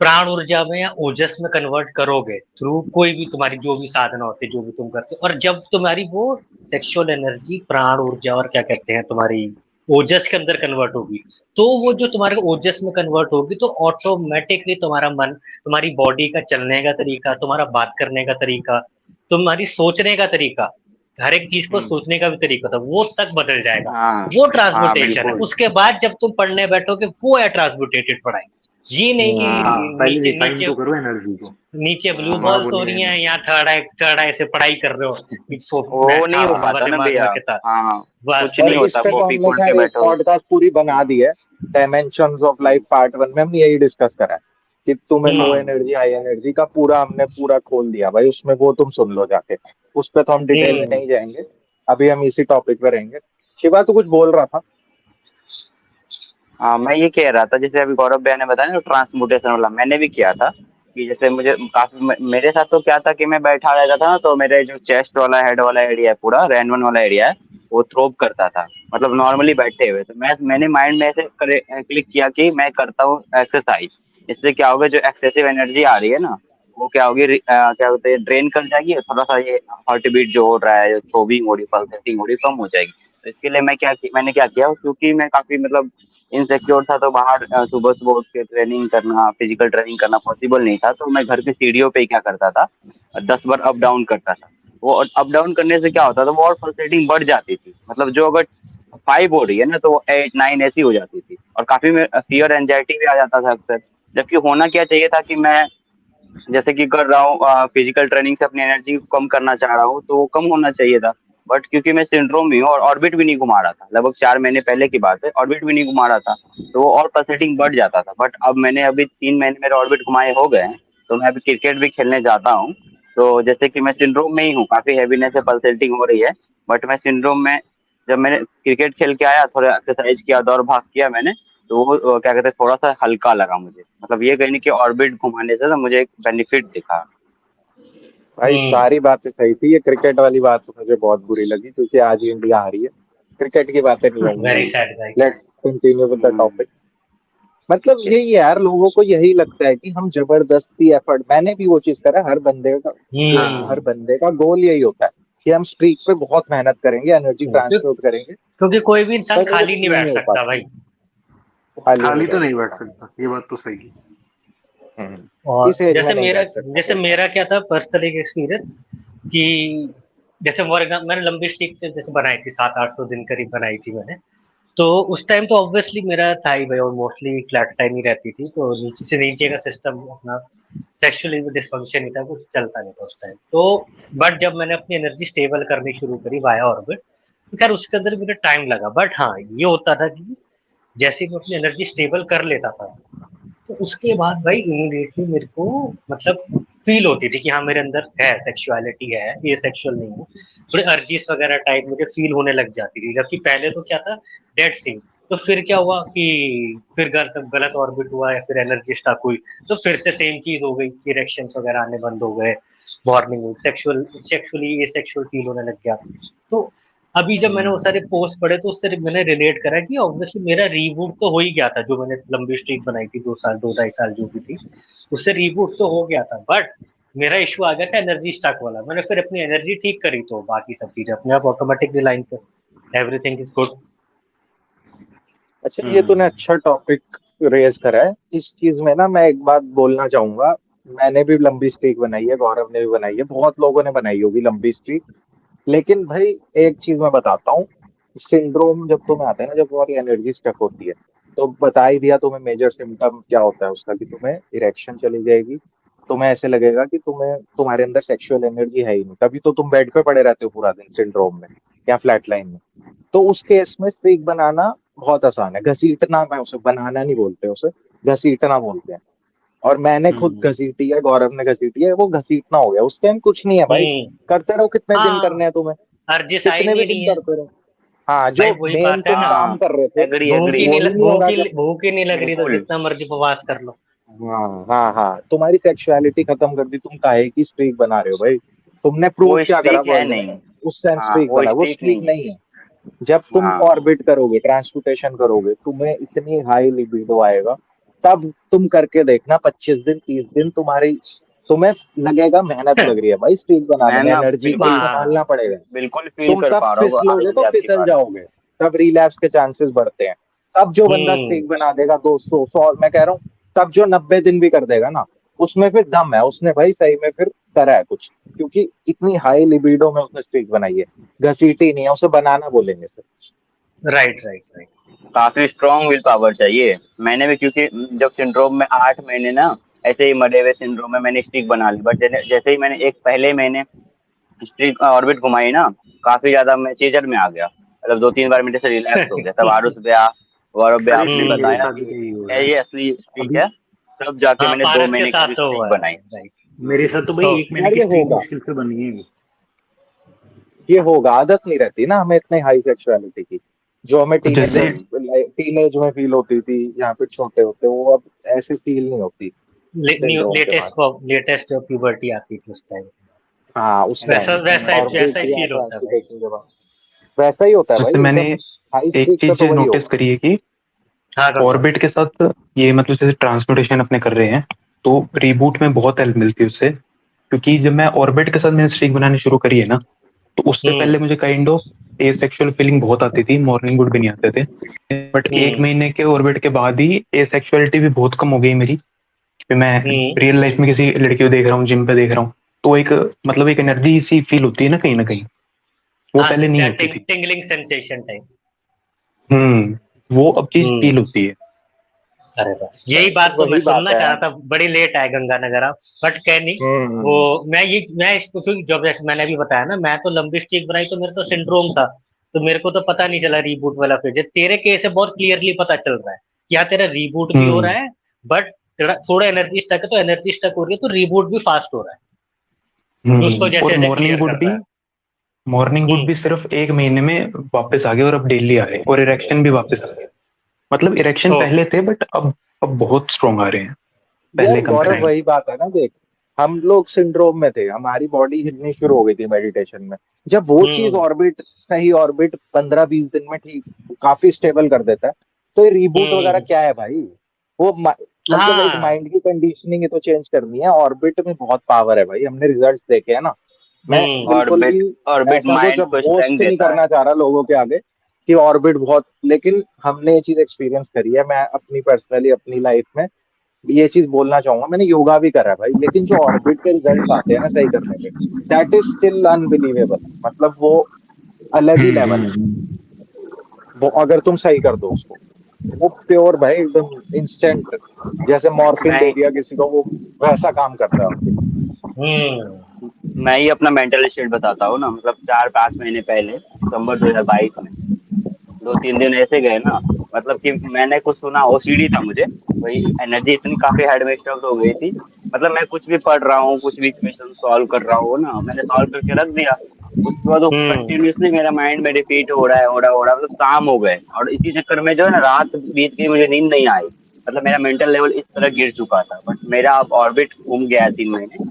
Speaker 1: प्राण ऊर्जा में या ओजस में कन्वर्ट करोगे थ्रू कोई भी तुम्हारी जो भी साधना होती है, जो भी तुम करते हो, और जब तुम्हारी वो सेक्सुअल एनर्जी प्राण ऊर्जा और क्या कहते हैं तुम्हारी ओजस के अंदर कन्वर्ट होगी, तो वो जो तुम्हारे ओजस में कन्वर्ट होगी, तो ऑटोमेटिकली तुम्हारा मन, तुम्हारी बॉडी का चलने का तरीका, तुम्हारा बात करने का तरीका, तुम्हारी सोचने का तरीका, हर एक चीज को
Speaker 5: हम्म।
Speaker 1: सोचने का भी तरीका था वो तक बदल जाएगा।
Speaker 5: हाँ
Speaker 1: वो
Speaker 5: हाँ
Speaker 1: ट्रांसपोर्टेशन है।
Speaker 5: बिल्कुल।
Speaker 1: उसके बाद जब तुम पढ़ने बैठोगे वो है ट्रांसपोर्टेटेड पढ़ाई। ये नहीं
Speaker 5: हाँ
Speaker 1: कि
Speaker 4: पहले
Speaker 1: नीचे
Speaker 4: रिफाइन
Speaker 1: नीचे
Speaker 4: तो करो एनर्जी को,
Speaker 1: नीचे ब्लू
Speaker 5: हाँ।
Speaker 4: थोड़ा
Speaker 1: बॉल्स
Speaker 4: बहुत
Speaker 1: हो
Speaker 4: नहीं
Speaker 1: रही हैं,
Speaker 4: एनर्जी।
Speaker 1: यहाँ थर्ड आई से पढ़ाई कर रहे हो, इसको मैं
Speaker 5: वो नहीं हो
Speaker 1: छाप दूंगा
Speaker 5: पाता ना
Speaker 1: दिमाग
Speaker 5: भैया।
Speaker 1: में किताब,
Speaker 5: हाँ।
Speaker 1: बस
Speaker 5: कुछ
Speaker 2: और
Speaker 5: नहीं
Speaker 1: नहीं।
Speaker 2: इस
Speaker 5: होता,
Speaker 2: पे तो
Speaker 5: कॉपी
Speaker 2: हमने
Speaker 5: खोल के
Speaker 2: खैर एक
Speaker 5: बैठो।
Speaker 2: पॉडकास्ट पूरी बना दी है, डायमेंशंस ऑफ लाइफ पार्ट 1 में हमने यही डिस्कस करा है, कि तुम्हें लो
Speaker 1: हम्म।
Speaker 2: एनर्जी हाई एनर्जी का पूरा हमने पूरा खोल दिया भाई, उसमें वो तुम सुन लो जाके, उस पे तो हम डिटेल में
Speaker 1: हम्म।
Speaker 2: नहीं जाएंगे, अभी हम इसी टॉपिक पे रहेंगे। शिवा तू कुछ बोल रहा था।
Speaker 5: हाँ, मैं ये कह रहा था, जैसे अभी गौरव भैया ने बताया ना ट्रांसपोर्टेशन वाला, मैंने भी किया था कि जैसे मुझे काफी मेरे साथ तो क्या था कि मैं बैठा रहता था ना, तो मेरे जो चेस्ट वाला हेड वाला एरिया है, पूरा रैनवन वाला एरिया है, वो थ्रोप करता था, मतलब नॉर्मली बैठे हुए। तो मैंने माइंड में ऐसे क्लिक किया कि मैं करता हूँ एक्सरसाइज, इससे क्या होगा, जो एक्सेसिव एनर्जी आ रही है ना, वो क्या होगी, क्या बोलते हैं, ड्रेन कर जाएगी, और थोड़ा सा ये हार्ट बीट जो हो रहा है, जो थ्रोबिंग हो रही है, पल्सेटिंग हो रही है, कम हो जाएगी। तो इसके लिए मैंने क्या किया, क्योंकि मैं काफी मतलब इनसिक्योर था, तो बाहर सुबह सुबह उठ के ट्रेनिंग करना, फिजिकल ट्रेनिंग करना पॉसिबल नहीं था, तो मैं घर की सीढ़ियों पे क्या करता था, 10 बार अप डाउन करता था। वो अप डाउन करने से क्या होता था, वो और पल्सेटिंग बढ़ जाती थी, मतलब जो अगर 5 हो रही है ना, तो वो 8 9 ऐसी हो जाती थी, और काफी में फियर एंजाइटी भी आ जाता था अक्सर। जबकि होना क्या चाहिए था कि मैं जैसे कि कर रहा हूँ फिजिकल ट्रेनिंग से अपनी एनर्जी को कम करना चाह रहा हूँ, तो वो कम होना चाहिए था। बट क्योंकि मैं सिंड्रोम में हूँ और ऑर्बिट भी नहीं घुमा रहा था, लगभग 4 महीने पहले की बात है, ऑर्बिट भी नहीं घुमा रहा था, तो वो और पल्सेटिंग बढ़ जाता था। बट अब मैंने अभी 3 महीने मेरे ऑर्बिट घुमाए हो गए हैं, तो मैं अभी क्रिकेट भी खेलने जाता हूँ। तो जैसे कि मैं सिंड्रोम में ही हूँ, काफी हैवीनेस है, पल्सेटिंग हो रही है, बट मैं सिंड्रोम में जब मैंने क्रिकेट खेल के आया, थोड़ा एक्सरसाइज किया, दौड़ भाग किया मैंने, तो वो क्या कहते हैं, थोड़ा सा हल्का लगा मुझे। मतलब ये कहने कि ऑर्बिट घुमाने से ना मुझे एक बेनिफिट दिखा।
Speaker 2: भाई सारी बातें सही थी, ये क्रिकेट वाली बात तो मुझे बहुत बुरी लगी क्योंकि आज इंडिया हारी है, क्रिकेट की बातें नहीं होंगी।
Speaker 1: वेरी सैड भाई।
Speaker 2: Let's continue with the topic. मतलब यही है यार, लोगों को यही लगता है कि हम जबरदस्ती एफर्ट, मैंने भी वो चीज करा, हर बंदे का गोल यही होता है कि हम स्ट्रीक पे बहुत मेहनत करेंगे, एनर्जी ट्रांसपोर्ट करेंगे,
Speaker 1: क्योंकि कोई भी इंसान
Speaker 2: पर वो
Speaker 1: खाली नहीं बैठ
Speaker 2: हो
Speaker 1: सकता
Speaker 2: पाता,
Speaker 1: भाई।
Speaker 4: खाली तो नहीं बैठ सकता, ये बात तो सही है।
Speaker 1: और
Speaker 2: इस एज में
Speaker 1: जैसे
Speaker 2: नहीं
Speaker 1: मेरा
Speaker 2: बैठ सकता।
Speaker 1: मेरा क्या था पर्सनल एक एक्सपीरियंस कि जैसे मैंने लंबी स्ट्रीक जैसे बनाई थी, 700-800 दिन करीब बनाई थी मैंने। तो उस टाइम तो ऑब्वियसली मेरा था ही भाई, और मोस्टली फ्लैट टाइम ही रहती थी, तो नीचे से नीचे का सिस्टम अपना सेक्सुअली डिसफंक्शन ही था, कुछ चलता नहीं था उस टाइम तो। बट जब मैंने अपनी एनर्जी स्टेबल करनी शुरू करी वाया ऑर्बिट, तो खैर उसके अंदर मुझे टाइम लगा, बट हाँ ये होता था कि जैसे मैं अपनी एनर्जी स्टेबल कर लेता था, तो उसके बाद भाई इमीडिएटली मेरे को मतलब फील होती थी कि हाँ मेरे अंदर है सेक्सुअलिटी है, ये सेक्सुअल नहीं हूँ, थोड़ी अर्जीज वगैरह टाइप मुझे फील होने लग जाती थी, जबकि पहले तो क्या था, डेड सिंग। तो फिर क्या हुआ कि फिर गलत ऑर्बिट हुआ या फिर एनर्जी स्टक हुई, तो फिर से सेम चीज हो गई कि इरेक्शंस वगैरह आने बंद हो गए, मॉर्निंग में सेक्सुअली ये सेक्सुअल फील होने लग गया। तो अभी जब मैंने वो सारे पोस्ट पढ़े तो उससे मैंने रिलेट करा कि ऑब्वियसली मेरा रीबूट तो हो ही गया था, जो मैंने लंबी स्ट्रीक बनाई थी 2 साल 2 ढाई साल जो भी थी, उससे रीबूट तो हो गया था, बट मेरा इशू आ गया था एनर्जी स्टक वाला। मैंने फिर अपनी एनर्जी ठीक करी तो बाकी सब चीजें अपने आप ऑटोमेटिकली लाइन पे, एवरीथिंग इज गुड।
Speaker 2: अच्छा, ये तूने अच्छा टॉपिक रेज करा है। इस चीज में ना मैं एक बात बोलना चाहूंगा। मैंने भी लंबी स्ट्रीक बनाई है, गौरव ने भी बनाई है, बहुत लोगों ने बनाई होगी लंबी स्ट्रीक। लेकिन भाई एक चीज मैं बताता हूँ, सिंड्रोम जब तुम्हें आता है ना, जब तुम्हारी एनर्जी स्टक होती है, तो बता ही दिया तुम्हें मेजर सिम्टम क्या होता है उसका, कि तुम्हें इरेक्शन चली जाएगी, तुम्हें ऐसे लगेगा कि तुम्हारे अंदर सेक्सुअल एनर्जी है ही नहीं, तभी तो तुम बेड पे पड़े रहते हो पूरा दिन सिंड्रोम में या फ्लैट लाइन में। तो उस केस में स्ट्रीक बनाना बहुत आसान है। घसीटना, मैं उसे बनाना नहीं बोलते, उसे घसीटना बोलते हैं। और मैंने खुद घसीटी है, गौरव ने घसीटी है, वो घसीटना हो गया। उस टाइम कुछ नहीं है भाई, करते रहो, कितने दिन करने हैं तुम्हें,
Speaker 1: अर्जिश आई
Speaker 2: कितने भी
Speaker 1: नहीं
Speaker 2: दिन
Speaker 1: रही है
Speaker 2: करते रहो। हाँ,
Speaker 1: भाई,
Speaker 2: जो
Speaker 1: वही
Speaker 2: मेन
Speaker 1: बात है
Speaker 2: तुम
Speaker 1: ना।
Speaker 2: काम कर रहे थे
Speaker 5: एग्री
Speaker 1: भूख
Speaker 5: एग्री।
Speaker 1: ही
Speaker 2: वो ही नहीं हो रहा जब।
Speaker 1: भूख ही नहीं लग रही, तो
Speaker 5: बिल्कुल।
Speaker 1: जितना मर्जी उपवास कर लो।
Speaker 2: हाँ हाँ हाँ, तुम्हारी सेक्सुअलिटी खत्म कर दी, तुम काहे की स्ट्रीक बना रहे हो भाई? तुमने प्रूव
Speaker 5: वो
Speaker 2: क्या करा
Speaker 5: स्ट्रीक है
Speaker 2: वर्ल्ड में?
Speaker 5: नहीं।
Speaker 2: उस टाइम
Speaker 5: हाँ,
Speaker 2: स्ट्रीक
Speaker 5: वो
Speaker 2: बना, वो
Speaker 5: स्ट्रीक
Speaker 2: स्ट्रीक
Speaker 5: नहीं है।
Speaker 2: नहीं है। जब तुम
Speaker 5: हाँ,
Speaker 2: ऑर्बिट करोगे, ट्रांसपोर्टेशन करोगे, तुम्हें इतनी हाई लिबिडो आएगा, तब तुम करके देखना, 25 दिन 30 दिन तुम्हें लगेगा मेहनत लग रही है भाई स्ट्रीक बनाने
Speaker 5: मैं
Speaker 2: में,
Speaker 5: ना
Speaker 2: एनर्जी को
Speaker 5: बिल्कुल
Speaker 2: संभालना पड़ेगा।
Speaker 5: बिल्कुल फील
Speaker 2: तुम
Speaker 5: कर
Speaker 2: तब
Speaker 5: पा रहा हूँ
Speaker 2: फिसलोगे
Speaker 5: आयुष
Speaker 2: तो
Speaker 5: जी आपकी
Speaker 2: फिसल
Speaker 5: बात।
Speaker 2: जाओगे, तब रिलैप्स के चांसेस बढ़ते हैं। तब जो बंदा स्ट्रीक बना देगा 200 100, मैं कह रहा हूँ, तब जो 90 दिन भी कर देगा ना, उसमें फिर दम है, उसने भाई सही में फिर करा है कुछ, क्योंकि इतनी हाई लिबिडो में उसने स्ट्रीक बनाई है, घसीटी नहीं है, उसे बनाना बोलेंगे सर।
Speaker 1: Right right right.
Speaker 5: काफी स्ट्रांग विल पावर चाहिए। मैंने भी, क्योंकि जब सिंड्रोम में 8 महीने ना ऐसे ही मरे हुए सिंड्रोम में मैंने स्टिक बना ली, बट जैसे ही मैंने एक पहले महीने स्टिक ऑर्बिट घुमाई ना, काफी ज्यादा मैं सीजर में आ गया। मतलब 2-3 बार मेरे से रिलैप्स हो गया। तब आरुष भैया, गौरव भैया
Speaker 4: अरे
Speaker 5: आपने
Speaker 4: सेम मेरे
Speaker 5: बताया
Speaker 4: साथ
Speaker 5: कि
Speaker 4: भी यही हो रहा
Speaker 5: ये
Speaker 4: है
Speaker 5: ये असली स्टिक
Speaker 4: अभी।
Speaker 5: है, तब जाके
Speaker 1: हाँ,
Speaker 5: मैंने दो
Speaker 1: पारस के
Speaker 5: महीने की
Speaker 1: साथ
Speaker 5: भी
Speaker 1: तो
Speaker 5: स्टिक
Speaker 1: हुआ है।
Speaker 5: बनाई।
Speaker 1: राइट।
Speaker 4: मेरे साथ तो भाई
Speaker 1: तो
Speaker 4: 1 महीने
Speaker 2: यार
Speaker 4: की
Speaker 2: ये
Speaker 4: स्ट्रीक
Speaker 2: होगा,
Speaker 4: मुश्किल से बनी है।
Speaker 2: ये होगा, आदत नहीं रहती ना हमें इतने हाई सेक्सुअलिटी की, जो हमें
Speaker 3: तो जैसे
Speaker 2: टीनेज में फील होती थी या फिर छोटे होते, वो अब ऐसे फील नहीं होती सिंड्रोम के बाद।
Speaker 1: लेटेस्ट जो प्यूबर्टी आती थी उस टाइम,
Speaker 2: हाँ, उस
Speaker 1: वैसा
Speaker 2: टाइम
Speaker 1: वैसा
Speaker 2: और
Speaker 1: वैसा ही
Speaker 2: या
Speaker 1: फील होता है भाई।
Speaker 2: ट्रांसपोर्टेशन के बाद वैसा ही होता है
Speaker 3: जैसे
Speaker 2: भाई
Speaker 3: मैंने
Speaker 2: एकदम। हाई
Speaker 3: एक
Speaker 2: स्ट्रीक पे
Speaker 3: चीज
Speaker 2: तो वही
Speaker 3: नोटिस
Speaker 2: होगा।
Speaker 3: करी है कि
Speaker 1: हाँ गंगा।
Speaker 3: ऑर्बिट के साथ ये मतलब जैसे ट्रांसपोर्टेशन अपने कर रहे हैं, तो रीबूट में बहुत हेल्प मिलती है उससे। क्योंकि जब मैं ऑर्बिट के साथ मैंने स्ट्रीक बनानी शुरू करी है ना, तो उससे पहले मुझे काइंड ऑफ एसेक्सुअल फीलिंग बहुत आती थी, मॉर्निंग वुड भी नहीं आते थे। बट 1 महीने के ऑर्बिट के बाद ही एसेक्सुअलिटी भी बहुत कम हो गई मेरी। कि मैं रियल लाइफ में किसी लड़की को देख रहा हूँ, जिम पे देख रहा हूँ, तो एक मतलब एक एनर्जी सी फील होती है ना कहीं, वो
Speaker 1: हाँ,
Speaker 3: पहले नहीं होती थी।
Speaker 1: Tingling sensation type.
Speaker 3: वो अब चीज फील होती है।
Speaker 1: अरे बस यही बात तो मैं
Speaker 2: वही बात
Speaker 1: सुनना
Speaker 2: है।
Speaker 1: चाह रहा था, बड़ी लेट आए गंगानगर आप, बट कह नहीं। वो
Speaker 2: हम्म।
Speaker 1: मैं इसको, क्योंकि जब जैसे मैंने अभी बताया ना, मैं तो लंबी स्ट्रीक बनाई तो मेरे तो सिंड्रोम था, तो मेरे को तो पता नहीं चला रीबूट वाला फेज है। तेरे केस से बहुत क्लियरली पता चल रहा है कि हाँ तेरा रीबूट भी हो रहा है, बट तेरा थोड़ा एनर्जी स्टक है, तो एनर्जी स्टक हो रही है, तो रीबूट भी फास्ट हो रहा है, तो उसको
Speaker 3: और
Speaker 1: जैसे जैसे
Speaker 3: मॉर्निंग
Speaker 1: क्लियर
Speaker 3: वुड
Speaker 1: कर
Speaker 3: भी
Speaker 1: रहा है।
Speaker 3: मॉर्निंग वुड भी सिर्फ 1 महीने में वापस आ गए और अब डेली आ रहे, और इरेक्शन भी वापस आ गए। मतलब इरेक्शन पहले थे बट अब बहुत स्ट्रॉन्ग आ रहे हैं पहले
Speaker 2: यार गौरव,
Speaker 3: कंपेयर।
Speaker 2: वही बात है ना, देख हम लोग सिंड्रोम में थे, हमारी बॉडी हिलनी शुरू हो गई थी मेडिटेशन में। जब वो चीज ऑर्बिट, सही ऑर्बिट 15-20 दिन में ठीक काफी स्टेबल कर देता है, तो ये रीबूट वगैरह क्या है भाई? वो मतलब एक माइंड की कंडीशनिंग ही तो चेंज करनी है। ऑर्बिट में बहुत पावर है भाई, हमने रिजल्ट्स देखे हैं ना। मैं बिल्कुल
Speaker 5: ऑर्बिट
Speaker 2: भी
Speaker 5: ऑर्बिट
Speaker 2: ऐसा कुछ
Speaker 5: माइंड को
Speaker 2: बोस्ट
Speaker 5: स्ट्रेंथ
Speaker 2: नहीं
Speaker 5: देता है।
Speaker 2: करना चाह रहा लोगों के आगे कि ऑर्बिट बहुत, लेकिन हमने ये चीज एक्सपीरियंस करी है। मैं अपनी पर्सनली अपनी लाइफ में ये चीज बोलना चाहूंगा, मैंने योगा भी करा है भाई, लेकिन जो ऑर्बिट के रिजल्ट्स आते हैं ना सही करने के, दैट इज स्टिल अनबिलीवेबल। मतलब वो अलग ही लेवल है। वो अगर तुम सही कर दो उसको, वो प्योर भाई एकदम इंस्टेंट, जैसे मॉर्फिन दे
Speaker 5: मैं
Speaker 2: दिया किसी को, वो वैसा काम करता है ऑर्बिट।
Speaker 5: मैं ही अपना मेंटल स्टेट बताता हूँ ना। मतलब 4-5 महीने पहले दिसंबर 2022 में 2-3 दिन ऐसे गए ना, मतलब कि मैंने कुछ सुना, ओसीडी था मुझे, वही एनर्जी इतनी काफी हेड में स्टक हो गई थी। मतलब मैं कुछ भी पढ़ रहा हूँ, कुछ भी इक्वेशन सॉल्व कर रहा हूँ ना, मैंने सॉल्व करके रख दिया। उसके बाद वो कंटिन्यूअसली मेरा माइंड में रिपीट हो रहा है, मतलब शाम हो गए, और इसी चक्कर में जो है ना रात बीत गई, मुझे नींद नहीं आई। मतलब मेरा मेंटल लेवल इस तरह गिर चुका था। बट मेरा अब ऑर्बिट घूम गया है 3 महीने,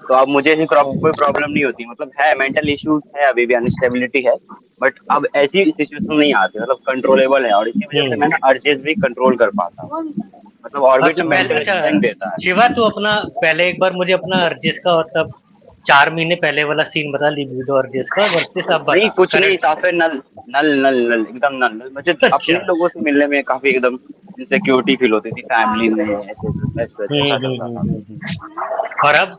Speaker 5: तो अब मुझे ऐसी कोई प्रॉब्लम नहीं होती। मतलब है मेंटल इश्यूज है, अभी भी अनस्टेबिलिटी है, बट अब ऐसी सिचुएशन नहीं आती, मतलब कंट्रोलेबल है। और इसी वजह से मैं ना अर्जेस भी कंट्रोल कर पाता हूँ। मतलब ऑर्बिट
Speaker 1: अच्छा
Speaker 5: में
Speaker 1: पहले,
Speaker 5: मेंटल
Speaker 1: अच्छा
Speaker 5: स्ट्रेंथ देता है।
Speaker 1: शिवा, तू अपना पहले एक बार मुझे अपना अर्जिस का मतलब 4 महीने पहले वाला सीन बता, लिबिडो अर्जिस का वर्सेस अब
Speaker 5: नहीं,
Speaker 1: बता
Speaker 5: कुछ नहीं,
Speaker 1: करंट।
Speaker 5: साफे नल नल नल नल एकदम नल नल। मुझे
Speaker 1: अच्छा।
Speaker 5: अपने लोगों से मिलने में काफी एकदम इनसिक्योरिटी फील होती थी, फैमिली में ऐसे ऐसे ऐसा चलता था।
Speaker 1: और अब